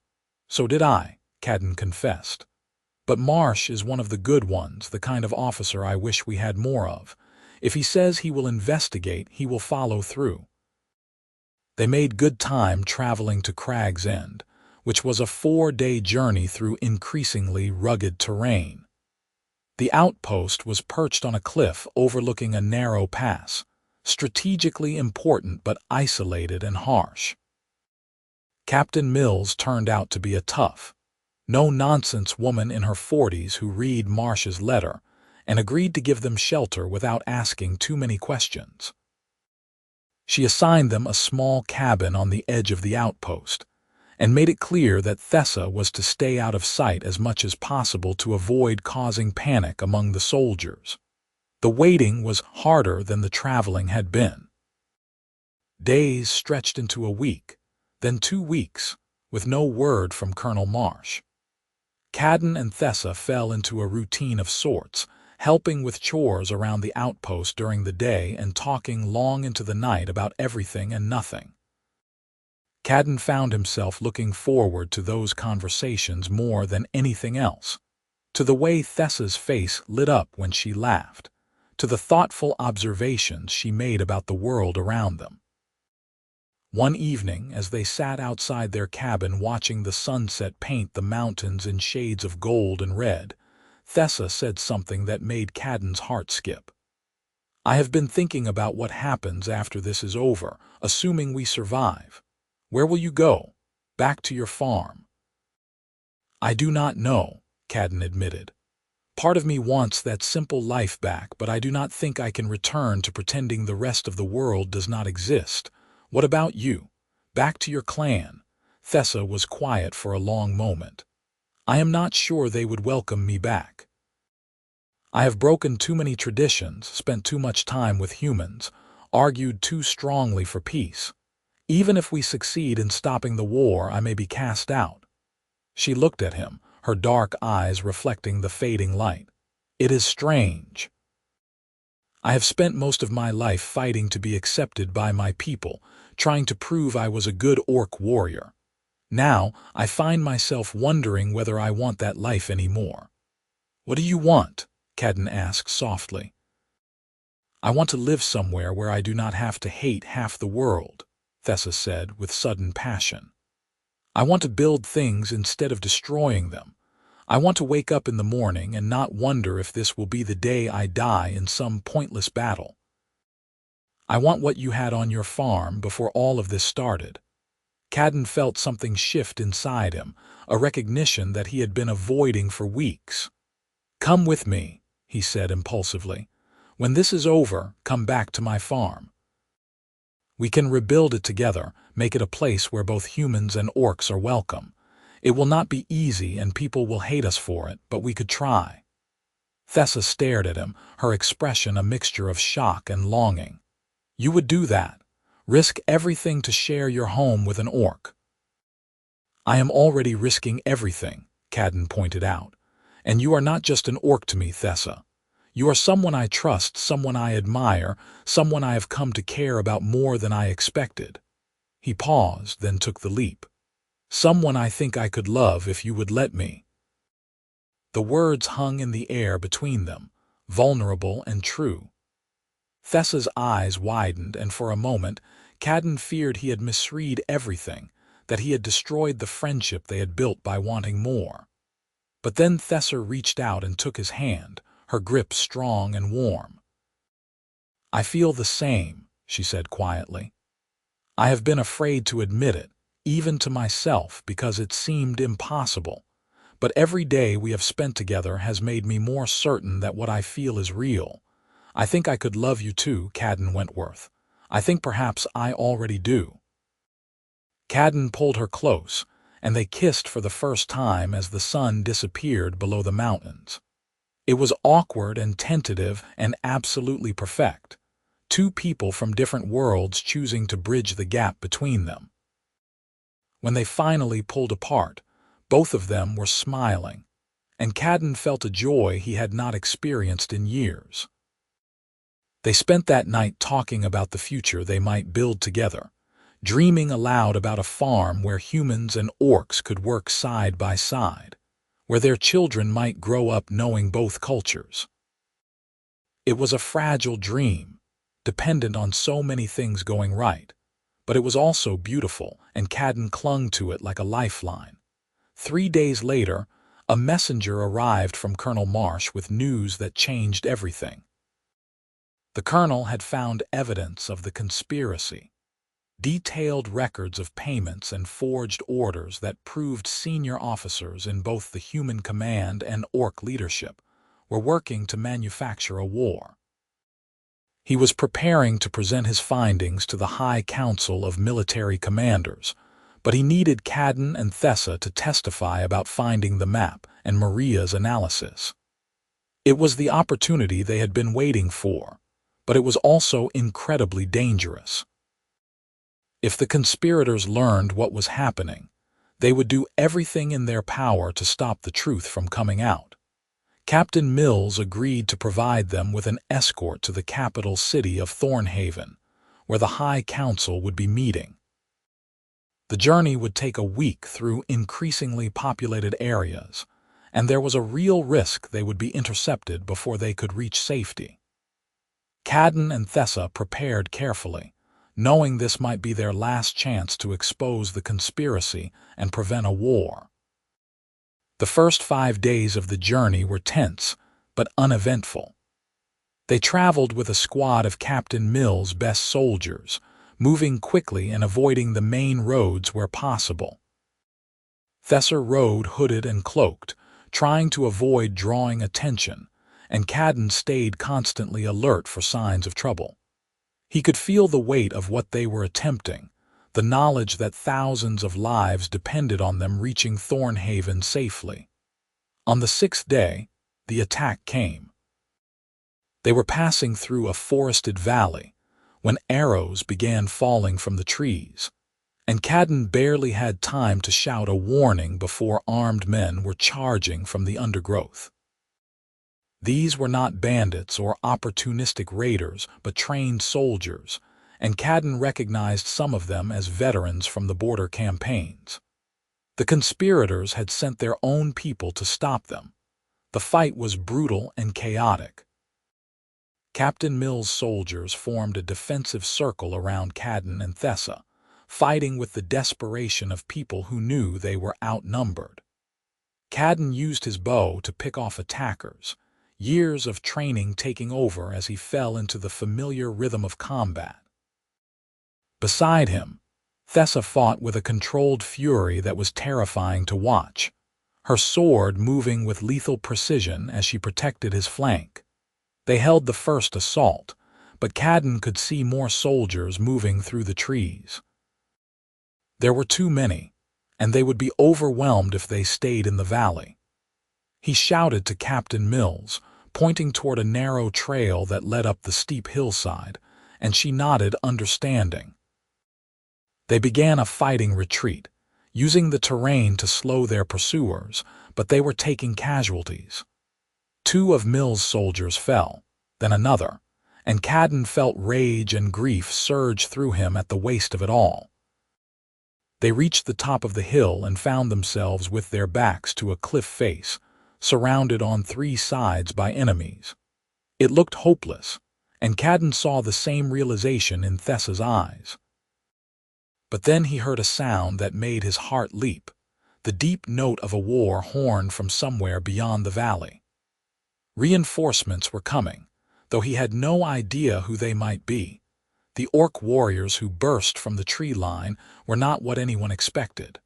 "So did I," Kaden confessed. "But Marsh is one of the good ones, the kind of officer I wish we had more of. If he says he will investigate, he will follow through." They made good time traveling to Crag's End, which was a 4-day journey through increasingly rugged terrain. The outpost was perched on a cliff overlooking a narrow pass, strategically important but isolated and harsh. Captain Mills turned out to be a tough, no-nonsense woman in her 40s who read Marsh's letter and agreed to give them shelter without asking too many questions. She assigned them a small cabin on the edge of the outpost and made it clear that Thessa was to stay out of sight as much as possible to avoid causing panic among the soldiers. The waiting was harder than the traveling had been. Days stretched into a week, then 2 weeks, with no word from Colonel Marsh. Kaden and Thessa fell into a routine of sorts, helping with chores around the outpost during the day and talking long into the night about everything and nothing. Kaden found himself looking forward to those conversations more than anything else, to the way Thessa's face lit up when she laughed, to the thoughtful observations she made about the world around them. One evening, as they sat outside their cabin watching the sunset paint the mountains in shades of gold and red, Thessa said something that made Kaden's heart skip. "I have been thinking about what happens after this is over, assuming we survive. Where will you go? Back to your farm?" "I do not know," Kaden admitted. "Part of me wants that simple life back, but I do not think I can return to pretending the rest of the world does not exist. What about you? Back to your clan?" Thessa was quiet for a long moment. "I am not sure they would welcome me back. I have broken too many traditions, spent too much time with humans, argued too strongly for peace. Even if we succeed in stopping the war, I may be cast out." She looked at him, her dark eyes reflecting the fading light. "It is strange. I have spent most of my life fighting to be accepted by my people, trying to prove I was a good orc warrior. Now I find myself wondering whether I want that life anymore." "What do you want?" Kaden asked softly. "I want to live somewhere where I do not have to hate half the world," Thessa said with sudden passion. "I want to build things instead of destroying them. I want to wake up in the morning and not wonder if this will be the day I die in some pointless battle. I want what you had on your farm before all of this started." Kaden felt something shift inside him, a recognition that he had been avoiding for weeks. "Come with me," he said impulsively. "When this is over, come back to my farm. We can rebuild it together, make it a place where both humans and orcs are welcome. It will not be easy and people will hate us for it, but we could try." Thessa stared at him, her expression a mixture of shock and longing. "You would do that? Risk everything to share your home with an orc?" "I am already risking everything," Kaden pointed out. "And you are not just an orc to me, Thessa. You are someone I trust, someone I admire, someone I have come to care about more than I expected." He paused, then took the leap. "Someone I think I could love if you would let me." The words hung in the air between them, vulnerable and true. Thessa's eyes widened, and for a moment, Kaden feared he had misread everything, that he had destroyed the friendship they had built by wanting more. But then Thessa reached out and took his hand, her grip strong and warm. "I feel the same," she said quietly. "I have been afraid to admit it, even to myself, because it seemed impossible. But every day we have spent together has made me more certain that what I feel is real. I think I could love you too, Kaden Wentworth. I think perhaps I already do." Kaden pulled her close, and they kissed for the first time as the sun disappeared below the mountains. It was awkward and tentative and absolutely perfect, two people from different worlds choosing to bridge the gap between them. When they finally pulled apart, both of them were smiling, and Kaden felt a joy he had not experienced in years. They spent that night talking about the future they might build together, dreaming aloud about a farm where humans and orcs could work side by side, where their children might grow up knowing both cultures. It was a fragile dream, dependent on so many things going right, but it was also beautiful, and Kaden clung to it like a lifeline. 3 days later, a messenger arrived from Colonel Marsh with news that changed everything. The colonel had found evidence of the conspiracy, detailed records of payments and forged orders that proved senior officers in both the human command and orc leadership were working to manufacture a war. He was preparing to present his findings to the High Council of Military Commanders, but he needed Kaden and Thessa to testify about finding the map and Maria's analysis. It was the opportunity they had been waiting for, but it was also incredibly dangerous. If the conspirators learned what was happening, they would do everything in their power to stop the truth from coming out. Captain Mills agreed to provide them with an escort to the capital city of Thornhaven, where the High Council would be meeting. The journey would take a week through increasingly populated areas, and there was a real risk they would be intercepted before they could reach safety. Kaden and Thessa prepared carefully, knowing this might be their last chance to expose the conspiracy and prevent a war. The first 5 days of the journey were tense, but uneventful. They traveled with a squad of Captain Mills' best soldiers, moving quickly and avoiding the main roads where possible. Thessa rode hooded and cloaked, trying to avoid drawing attention, and Kaden stayed constantly alert for signs of trouble. He could feel the weight of what they were attempting, the knowledge that thousands of lives depended on them reaching Thornhaven safely. On the 6th day, the attack came. They were passing through a forested valley when arrows began falling from the trees, and Kaden barely had time to shout a warning before armed men were charging from the undergrowth. These were not bandits or opportunistic raiders, but trained soldiers, and Kaden recognized some of them as veterans from the border campaigns. The conspirators had sent their own people to stop them. The fight was brutal and chaotic. Captain Mills' soldiers formed a defensive circle around Kaden and Thessa, fighting with the desperation of people who knew they were outnumbered. Kaden used his bow to pick off attackers, years of training taking over as he fell into the familiar rhythm of combat. Beside him, Thessa fought with a controlled fury that was terrifying to watch, her sword moving with lethal precision as she protected his flank. They held the first assault, but Kaden could see more soldiers moving through the trees. There were too many, and they would be overwhelmed if they stayed in the valley. He shouted to Captain Mills, pointing toward a narrow trail that led up the steep hillside, and she nodded understanding. They began a fighting retreat, using the terrain to slow their pursuers, but they were taking casualties. 2 of Mills' soldiers fell, then another, and Kaden felt rage and grief surge through him at the waste of it all. They reached the top of the hill and found themselves with their backs to a cliff face, surrounded on 3 sides by enemies. It looked hopeless, and Kaden saw the same realization in Thessa's eyes. But then he heard a sound that made his heart leap, the deep note of a war horn from somewhere beyond the valley. Reinforcements were coming, though he had no idea who they might be. The orc warriors who burst from the tree line were not what anyone expected.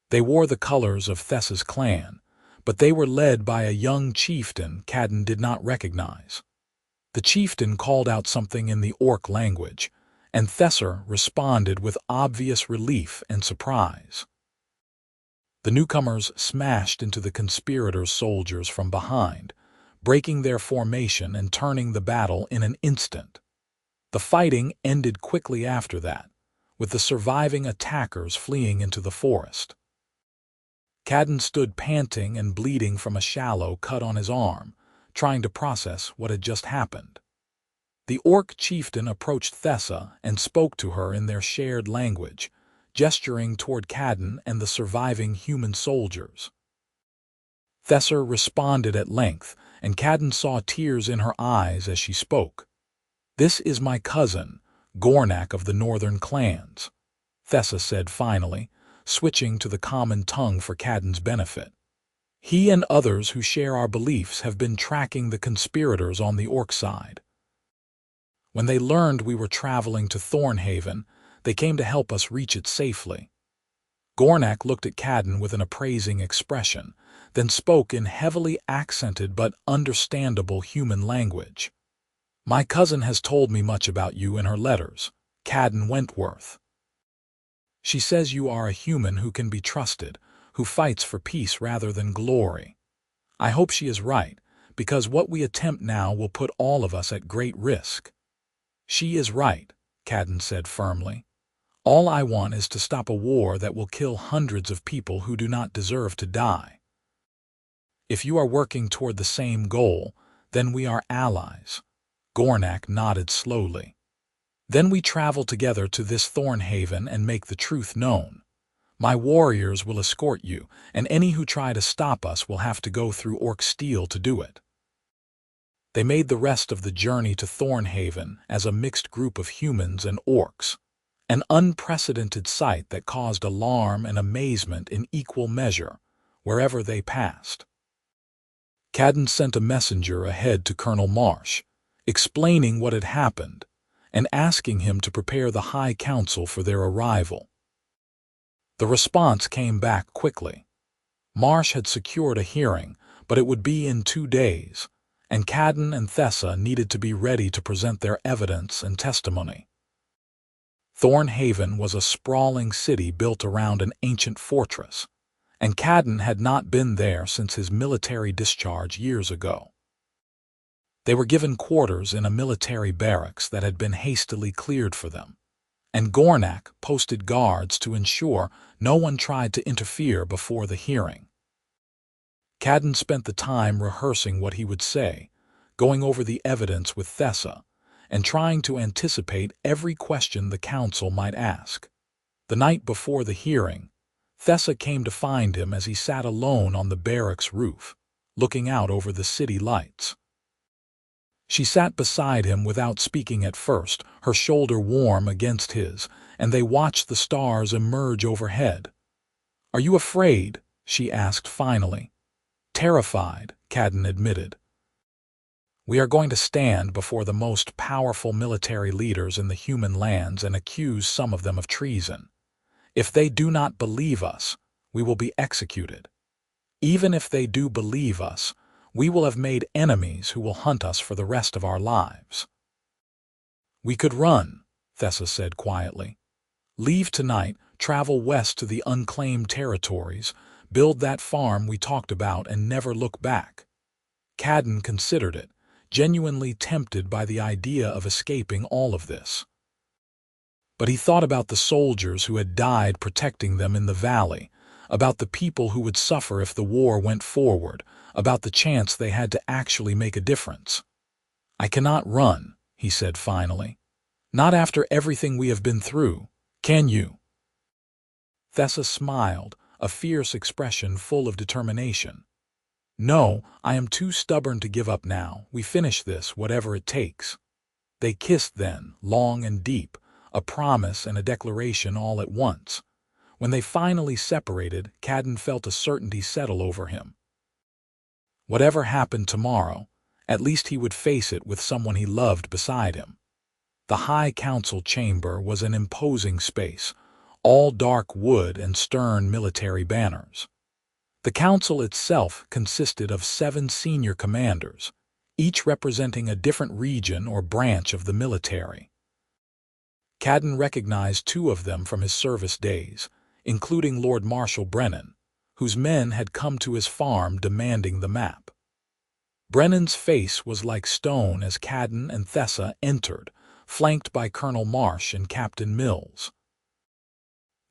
They wore the colors of Thessa's clan, but they were led by a young chieftain Kaden did not recognize. The chieftain called out something in the orc language, and Thessa responded with obvious relief and surprise. The newcomers smashed into the conspirators' soldiers from behind, breaking their formation and turning the battle in an instant. The fighting ended quickly after that, with the surviving attackers fleeing into the forest. Kaden stood panting and bleeding from a shallow cut on his arm, trying to process what had just happened. The orc chieftain approached Thessa and spoke to her in their shared language, gesturing toward Kaden and the surviving human soldiers. Thessa responded at length, and Kaden saw tears in her eyes as she spoke. "This is my cousin, Gornak of the Northern clans," Thessa said finally, switching to the common tongue for Kaden's benefit. "He and others who share our beliefs have been tracking the conspirators on the orc side. When they learned we were traveling to Thornhaven, they came to help us reach it safely." Gornak looked at Kaden with an appraising expression, then spoke in heavily accented but understandable human language. "My cousin has told me much about you in her letters, Kaden Wentworth. She says you are a human who can be trusted, who fights for peace rather than glory. I hope she is right, because what we attempt now will put all of us at great risk." "She is right," Kaden said firmly. "All I want is to stop a war that will kill hundreds of people who do not deserve to die. If you are working toward the same goal, then we are allies." Gornak nodded slowly. "Then we travel together to this Thornhaven and make the truth known. My warriors will escort you, and any who try to stop us will have to go through orc steel to do it." They made the rest of the journey to Thornhaven as a mixed group of humans and orcs, an unprecedented sight that caused alarm and amazement in equal measure wherever they passed. Kaden sent a messenger ahead to Colonel Marsh, explaining what had happened and asking him to prepare the High Council for their arrival. The response came back quickly. Marsh had secured a hearing, but it would be in 2 days, and Kaden and Thessa needed to be ready to present their evidence and testimony. Thornhaven was a sprawling city built around an ancient fortress, and Kaden had not been there since his military discharge years ago. They were given quarters in a military barracks that had been hastily cleared for them, and Gornak posted guards to ensure no one tried to interfere before the hearing. Kaden spent the time rehearsing what he would say, going over the evidence with Thessa, and trying to anticipate every question the council might ask. The night before the hearing, Thessa came to find him as he sat alone on the barracks roof, looking out over the city lights. She sat beside him without speaking at first, her shoulder warm against his, and they watched the stars emerge overhead. "Are you afraid?" she asked finally. "Terrified," Kaden admitted. "We are going to stand before the most powerful military leaders in the human lands and accuse some of them of treason. If they do not believe us, we will be executed. Even if they do believe us, we will have made enemies who will hunt us for the rest of our lives." "We could run," Thessa said quietly. "Leave tonight, travel west to the unclaimed territories, build that farm we talked about, and never look back." Kaden considered it, genuinely tempted by the idea of escaping all of this. But he thought about the soldiers who had died protecting them in the valley, about the people who would suffer if the war went forward, about the chance they had to actually make a difference. "I cannot run," he said finally. "Not after everything we have been through. Can you?" Thessa smiled, a fierce expression full of determination. "No, I am too stubborn to give up now. We finish this, whatever it takes." They kissed then, long and deep, a promise and a declaration all at once. When they finally separated, Kaden felt a certainty settle over him. Whatever happened tomorrow, at least he would face it with someone he loved beside him. The High Council chamber was an imposing space, all dark wood and stern military banners. The council itself consisted of 7 senior commanders, each representing a different region or branch of the military. Kaden recognized two of them from his service days, including Lord Marshal Brennan, whose men had come to his farm demanding the map. Brennan's face was like stone as Kaden and Thessa entered, flanked by Colonel Marsh and Captain Mills.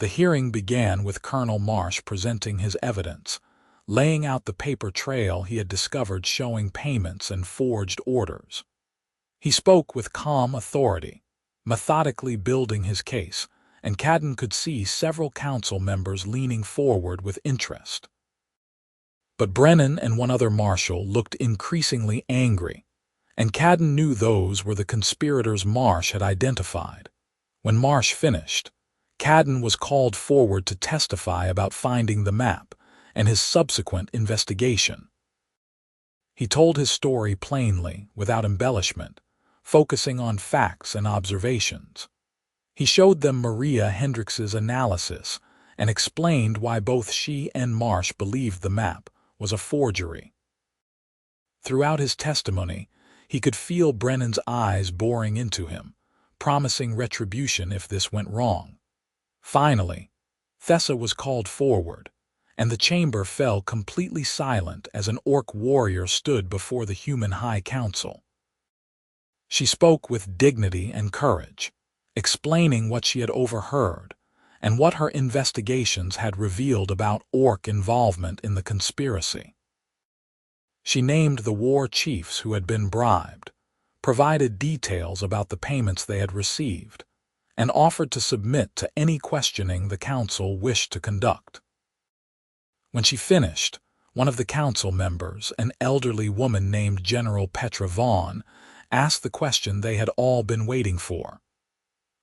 The hearing began with Colonel Marsh presenting his evidence, laying out the paper trail he had discovered showing payments and forged orders. He spoke with calm authority, methodically building his case, and Kaden could see several council members leaning forward with interest. But Brennan and one other marshal looked increasingly angry, and Kaden knew those were the conspirators Marsh had identified. When Marsh finished, Kaden was called forward to testify about finding the map and his subsequent investigation. He told his story plainly, without embellishment, focusing on facts and observations. He showed them Maria Hendricks's analysis and explained why both she and Marsh believed the map was a forgery. Throughout his testimony, he could feel Brennan's eyes boring into him, promising retribution if this went wrong. Finally, Thessa was called forward, and the chamber fell completely silent as an orc warrior stood before the human High Council. She spoke with dignity and courage, explaining what she had overheard and what her investigations had revealed about orc involvement in the conspiracy. She named the war chiefs who had been bribed, provided details about the payments they had received, and offered to submit to any questioning the council wished to conduct. When she finished, one of the council members, an elderly woman named General Petra Vaughn, asked the question they had all been waiting for.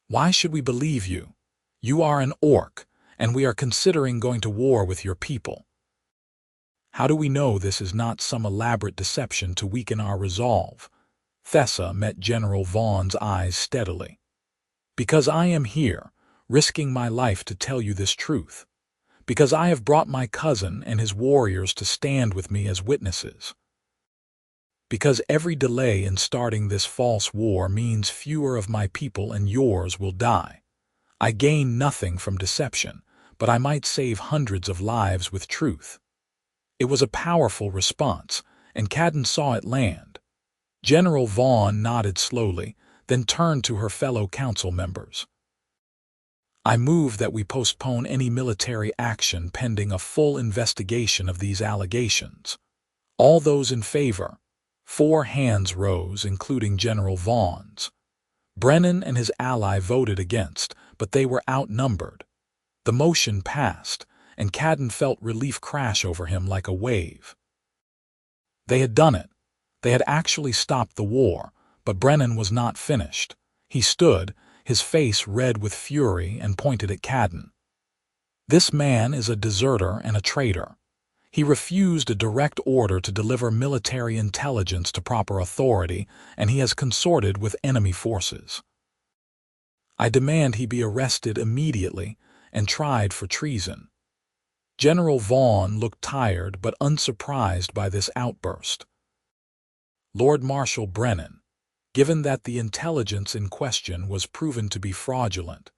"Why should we believe you? You are an orc, and we are considering going to war with your people. How do we know this is not some elaborate deception to weaken our resolve?" Thessa met General Vaughn's eyes steadily. "Because I am here, risking my life to tell you this truth. Because I have brought my cousin and his warriors to stand with me as witnesses. Because every delay in starting this false war means fewer of my people and yours will die. I gain nothing from deception, but I might save hundreds of lives with truth." It was a powerful response, and Kaden saw it land. General Vaughn nodded slowly, then turned to her fellow council members. "I move that we postpone any military action pending a full investigation of these allegations. All those in favor?" 4 hands rose, including General Vaughn's. Brennan and his ally voted against, but they were outnumbered. The motion passed, and Kaden felt relief crash over him like a wave. They had done it. They had actually stopped the war, but Brennan was not finished. He stood, his face red with fury, and pointed at Kaden. "This man is a deserter and a traitor. He refused a direct order to deliver military intelligence to proper authority, and he has consorted with enemy forces. I demand he be arrested immediately and tried for treason." General Vaughn looked tired but unsurprised by this outburst. "Lord Marshal Brennan, given that the intelligence in question was proven to be fraudulent,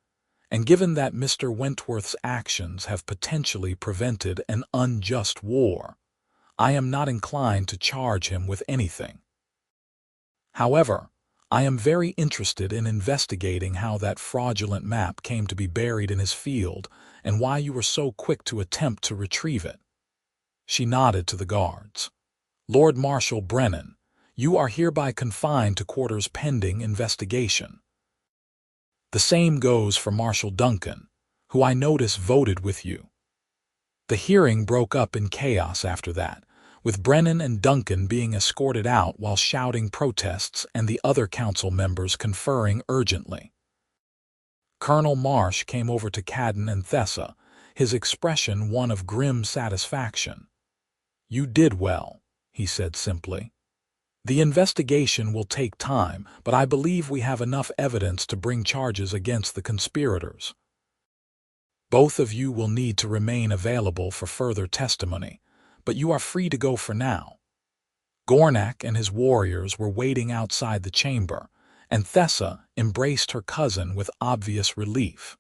and given that Mr. Wentworth's actions have potentially prevented an unjust war, I am not inclined to charge him with anything. However, I am very interested in investigating how that fraudulent map came to be buried in his field and why you were so quick to attempt to retrieve it." She nodded to the guards. "Lord Marshal Brennan, you are hereby confined to quarters pending investigation. The same goes for Marshal Duncan, who I notice voted with you." The hearing broke up in chaos after that, with Brennan and Duncan being escorted out while shouting protests and the other council members conferring urgently. Colonel Marsh came over to Kaden and Thessa, his expression one of grim satisfaction. "You did well," he said simply. "The investigation will take time, but I believe we have enough evidence to bring charges against the conspirators. Both of you will need to remain available for further testimony, but you are free to go for now." Gornak and his warriors were waiting outside the chamber, and Thessa embraced her cousin with obvious relief.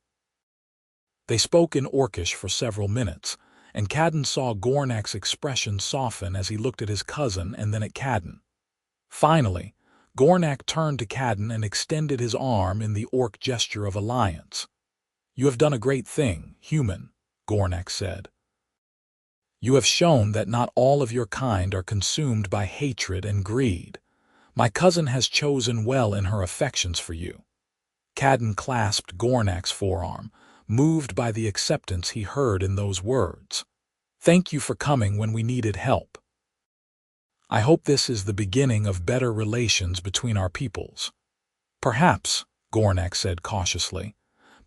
They spoke in Orcish for several minutes, and Kaden saw Gornak's expression soften as he looked at his cousin and then at Kaden. Finally, Gornak turned to Kaden and extended his arm in the orc gesture of alliance. "You have done a great thing, human," Gornak said. "You have shown that not all of your kind are consumed by hatred and greed. My cousin has chosen well in her affections for you." Kaden clasped Gornak's forearm, moved by the acceptance he heard in those words. "Thank you for coming when we needed help. I hope this is the beginning of better relations between our peoples." "Perhaps," Gornak said cautiously,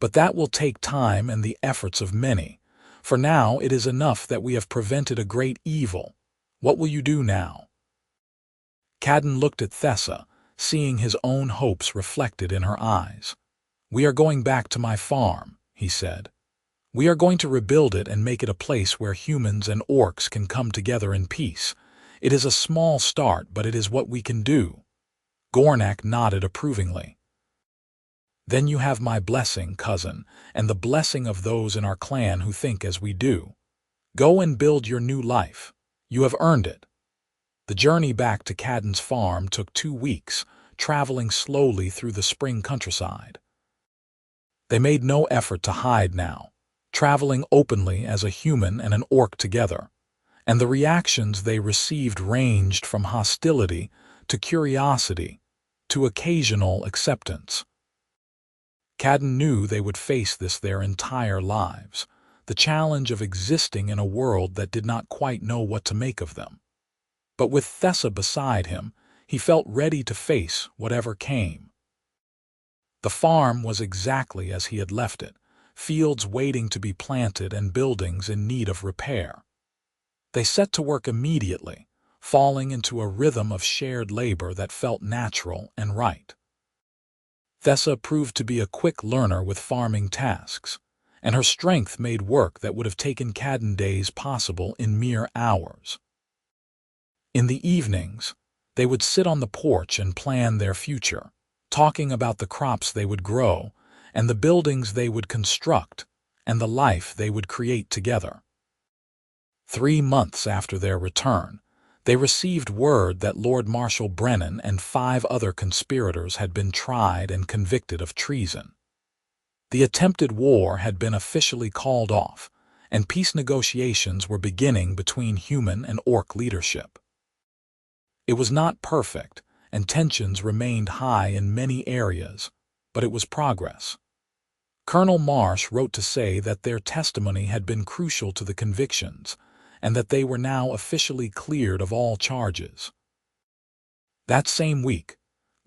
"but that will take time and the efforts of many. For now it is enough that we have prevented a great evil. What will you do now?" Kaden looked at Thessa, seeing his own hopes reflected in her eyes. "We are going back to my farm," he said. "We are going to rebuild it and make it a place where humans and orcs can come together in peace. It is a small start, but it is what we can do." Gornak nodded approvingly. "Then you have my blessing, cousin, and the blessing of those in our clan who think as we do. Go and build your new life. You have earned it." The journey back to Kaden's farm took 2 weeks, traveling slowly through the spring countryside. They made no effort to hide now, traveling openly as a human and an orc together, and the reactions they received ranged from hostility to curiosity to occasional acceptance. Kaden knew they would face this their entire lives, the challenge of existing in a world that did not quite know what to make of them. But with Thessa beside him, he felt ready to face whatever came. The farm was exactly as he had left it, fields waiting to be planted and buildings in need of repair. They set to work immediately, falling into a rhythm of shared labor that felt natural and right. Thessa proved to be a quick learner with farming tasks, and her strength made work that would have taken Kaden days possible in mere hours. In the evenings, they would sit on the porch and plan their future, talking about the crops they would grow, and the buildings they would construct, and the life they would create together. 3 months after their return, they received word that Lord Marshal Brennan and 5 other conspirators had been tried and convicted of treason. The attempted war had been officially called off, and peace negotiations were beginning between human and orc leadership. It was not perfect, and tensions remained high in many areas, but it was progress. Colonel Marsh wrote to say that their testimony had been crucial to the convictions, and that they were now officially cleared of all charges. That same week,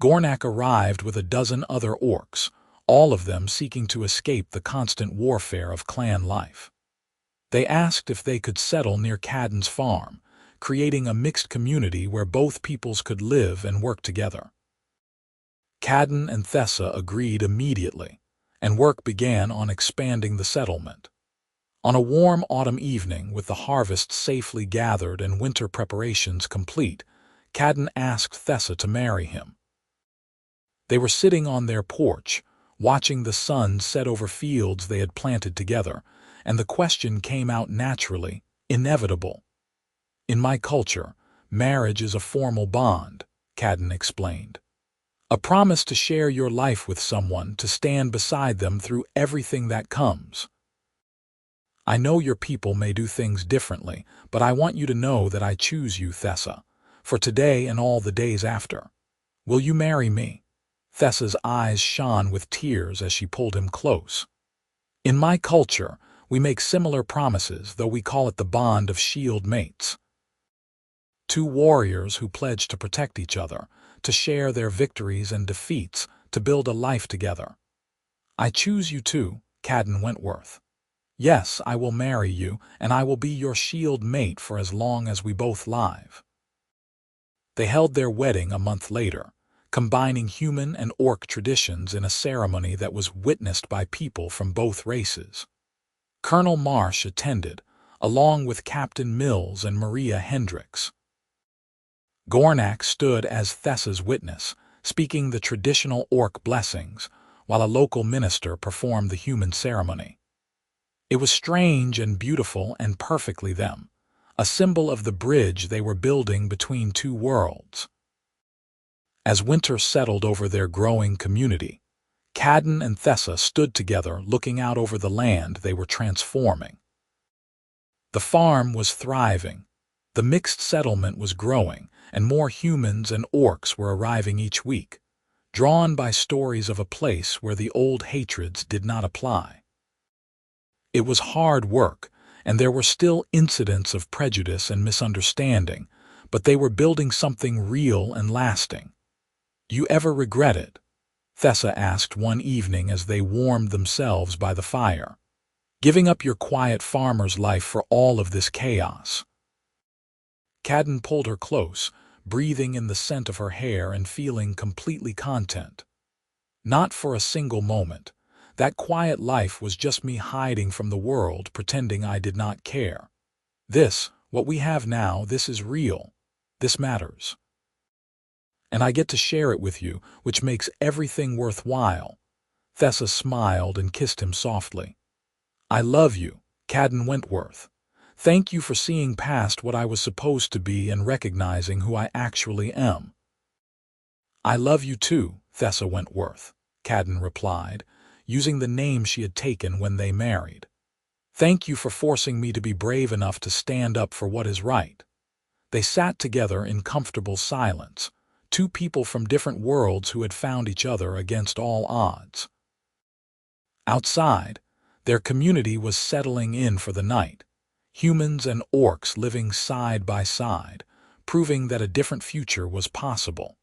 Gornak arrived with a dozen other orcs, all of them seeking to escape the constant warfare of clan life. They asked if they could settle near Kaden's farm, creating a mixed community where both peoples could live and work together. Kaden and Thessa agreed immediately, and work began on expanding the settlement. On a warm autumn evening, with the harvest safely gathered and winter preparations complete, Kaden asked Thessa to marry him. They were sitting on their porch, watching the sun set over fields they had planted together, and the question came out naturally, inevitable. "In my culture, marriage is a formal bond," Kaden explained. "A promise to share your life with someone, to stand beside them through everything that comes. I know your people may do things differently, but I want you to know that I choose you, Thessa, for today and all the days after. Will you marry me?" Thessa's eyes shone with tears as she pulled him close. "In my culture, we make similar promises, though we call it the bond of shield mates. 2 warriors who pledge to protect each other, to share their victories and defeats, to build a life together. I choose you too, Kaden Wentworth. Yes, I will marry you, and I will be your shield mate for as long as we both live." They held their wedding a month later, combining human and orc traditions in a ceremony that was witnessed by people from both races. Colonel Marsh attended, along with Captain Mills and Maria Hendricks. Gornak stood as Thessa's witness, speaking the traditional orc blessings, while a local minister performed the human ceremony. It was strange and beautiful and perfectly them, a symbol of the bridge they were building between two worlds. As winter settled over their growing community, Kaden and Thessa stood together looking out over the land they were transforming. The farm was thriving, the mixed settlement was growing, and more humans and orcs were arriving each week, drawn by stories of a place where the old hatreds did not apply. It was hard work, and there were still incidents of prejudice and misunderstanding, but they were building something real and lasting. "You ever regret it?" Thessa asked one evening as they warmed themselves by the fire. "Giving up your quiet farmer's life for all of this chaos?" Kaden pulled her close, breathing in the scent of her hair and feeling completely content. "Not for a single moment. That quiet life was just me hiding from the world, pretending I did not care. What we have now, this is real. This matters. And I get to share it with you, which makes everything worthwhile." Thessa smiled and kissed him softly. "I love you, Kaden Wentworth. Thank you for seeing past what I was supposed to be and recognizing who I actually am." "I love you too, Thessa Wentworth," Kaden replied, using the name she had taken when they married. "Thank you for forcing me to be brave enough to stand up for what is right." They sat together in comfortable silence, two people from different worlds who had found each other against all odds. Outside, their community was settling in for the night, humans and orcs living side by side, proving that a different future was possible.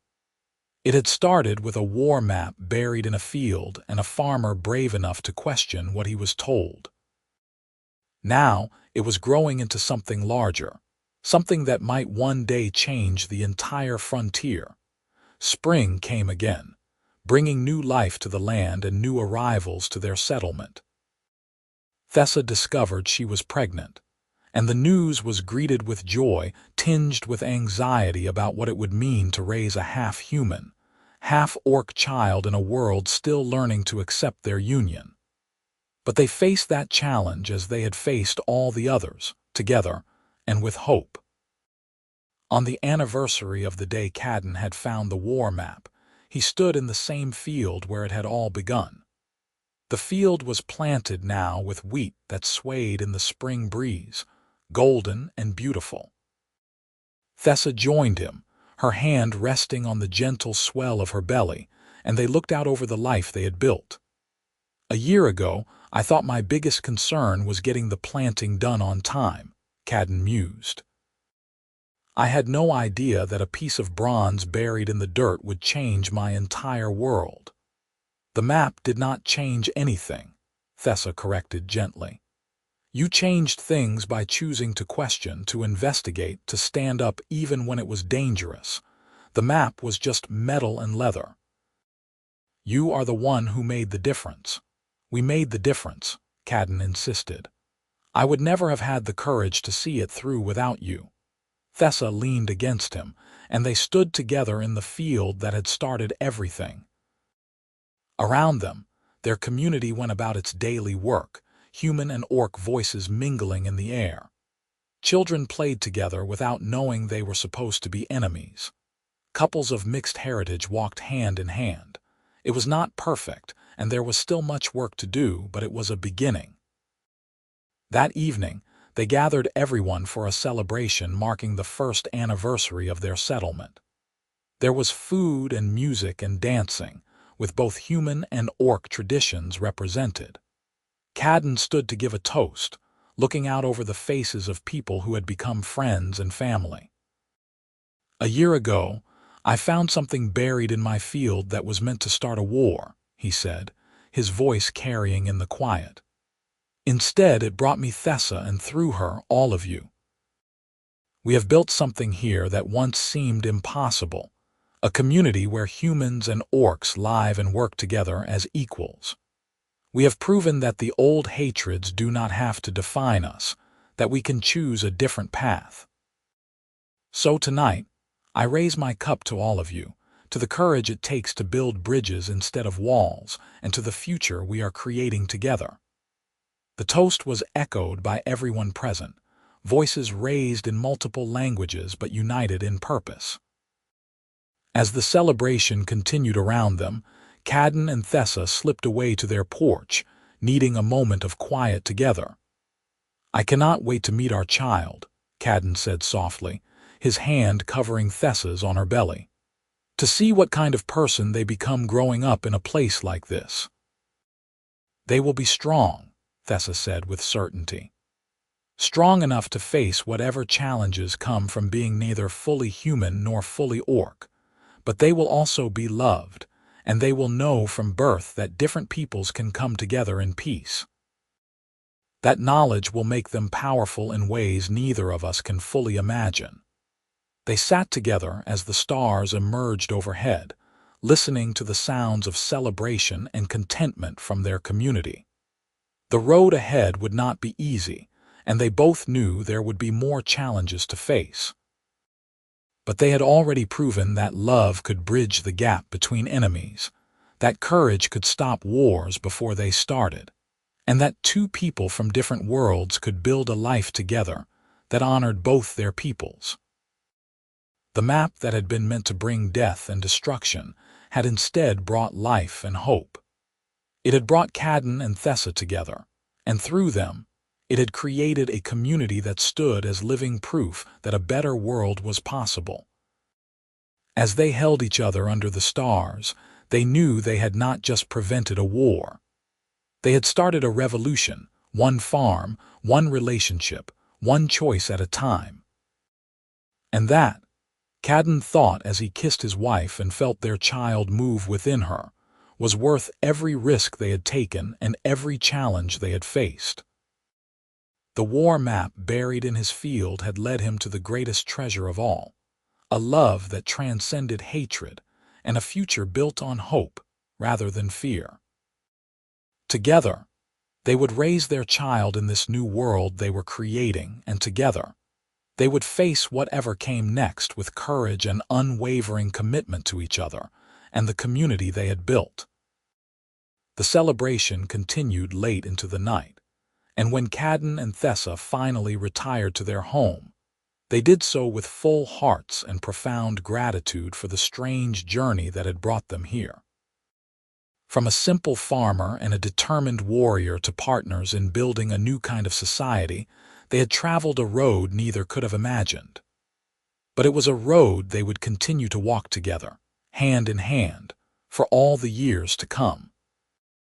It had started with a war map buried in a field and a farmer brave enough to question what he was told. Now it was growing into something larger, something that might one day change the entire frontier. Spring came again, bringing new life to the land and new arrivals to their settlement. Thessa discovered she was pregnant, and the news was greeted with joy, tinged with anxiety about what it would mean to raise a half-human, half-orc child in a world still learning to accept their union. But they faced that challenge as they had faced all the others, together and with hope. On the anniversary of the day Kaden had found the war map, he stood in the same field where it had all begun. The field was planted now with wheat that swayed in the spring breeze, golden and beautiful. Thessa joined him, her hand resting on the gentle swell of her belly, and they looked out over the life they had built. "A year ago, I thought my biggest concern was getting the planting done on time," Kaden mused. "I had no idea that a piece of bronze buried in the dirt would change my entire world." "The map did not change anything," Thessa corrected gently. "You changed things by choosing to question, to investigate, to stand up even when it was dangerous. The map was just metal and leather. You are the one who made the difference." "We made the difference," Kaden insisted. "I would never have had the courage to see it through without you." Thessa leaned against him, and they stood together in the field that had started everything. Around them, their community went about its daily work, human and orc voices mingling in the air. Children played together without knowing they were supposed to be enemies. Couples of mixed heritage walked hand in hand. It was not perfect, and there was still much work to do, but it was a beginning. That evening, they gathered everyone for a celebration marking the first anniversary of their settlement. There was food and music and dancing, with both human and orc traditions represented. Kaden stood to give a toast, looking out over the faces of people who had become friends and family. "A year ago, I found something buried in my field that was meant to start a war," he said, his voice carrying in the quiet. "Instead, it brought me Thessa, and through her, all of you. We have built something here that once seemed impossible, a community where humans and orcs live and work together as equals. We have proven that the old hatreds do not have to define us, that we can choose a different path. So tonight, I raise my cup to all of you, to the courage it takes to build bridges instead of walls, and to the future we are creating together." The toast was echoed by everyone present, voices raised in multiple languages but united in purpose. As the celebration continued around them, Kaden and Thessa slipped away to their porch, needing a moment of quiet together. "I cannot wait to meet our child," Kaden said softly, his hand covering Thessa's on her belly. "To see what kind of person they become growing up in a place like this." "They will be strong," Thessa said with certainty. "Strong enough to face whatever challenges come from being neither fully human nor fully orc. But they will also be loved, and they will know from birth that different peoples can come together in peace. That knowledge will make them powerful in ways neither of us can fully imagine." They sat together as the stars emerged overhead, listening to the sounds of celebration and contentment from their community. The road ahead would not be easy, and they both knew there would be more challenges to face. But they had already proven that love could bridge the gap between enemies, that courage could stop wars before they started, and that two people from different worlds could build a life together that honored both their peoples. The map that had been meant to bring death and destruction had instead brought life and hope. It had brought Kaden and Thessa together, and through them, it had created a community that stood as living proof that a better world was possible. As they held each other under the stars, they knew they had not just prevented a war. They had started a revolution, one farm, one relationship, one choice at a time. And that, Kaden thought as he kissed his wife and felt their child move within her, was worth every risk they had taken and every challenge they had faced. The war map buried in his field had led him to the greatest treasure of all, a love that transcended hatred and a future built on hope rather than fear. Together, they would raise their child in this new world they were creating, and together, they would face whatever came next with courage and unwavering commitment to each other and the community they had built. The celebration continued late into the night, and when Kaden and Thessa finally retired to their home, they did so with full hearts and profound gratitude for the strange journey that had brought them here. From a simple farmer and a determined warrior to partners in building a new kind of society, they had traveled a road neither could have imagined. But it was a road they would continue to walk together, hand in hand, for all the years to come.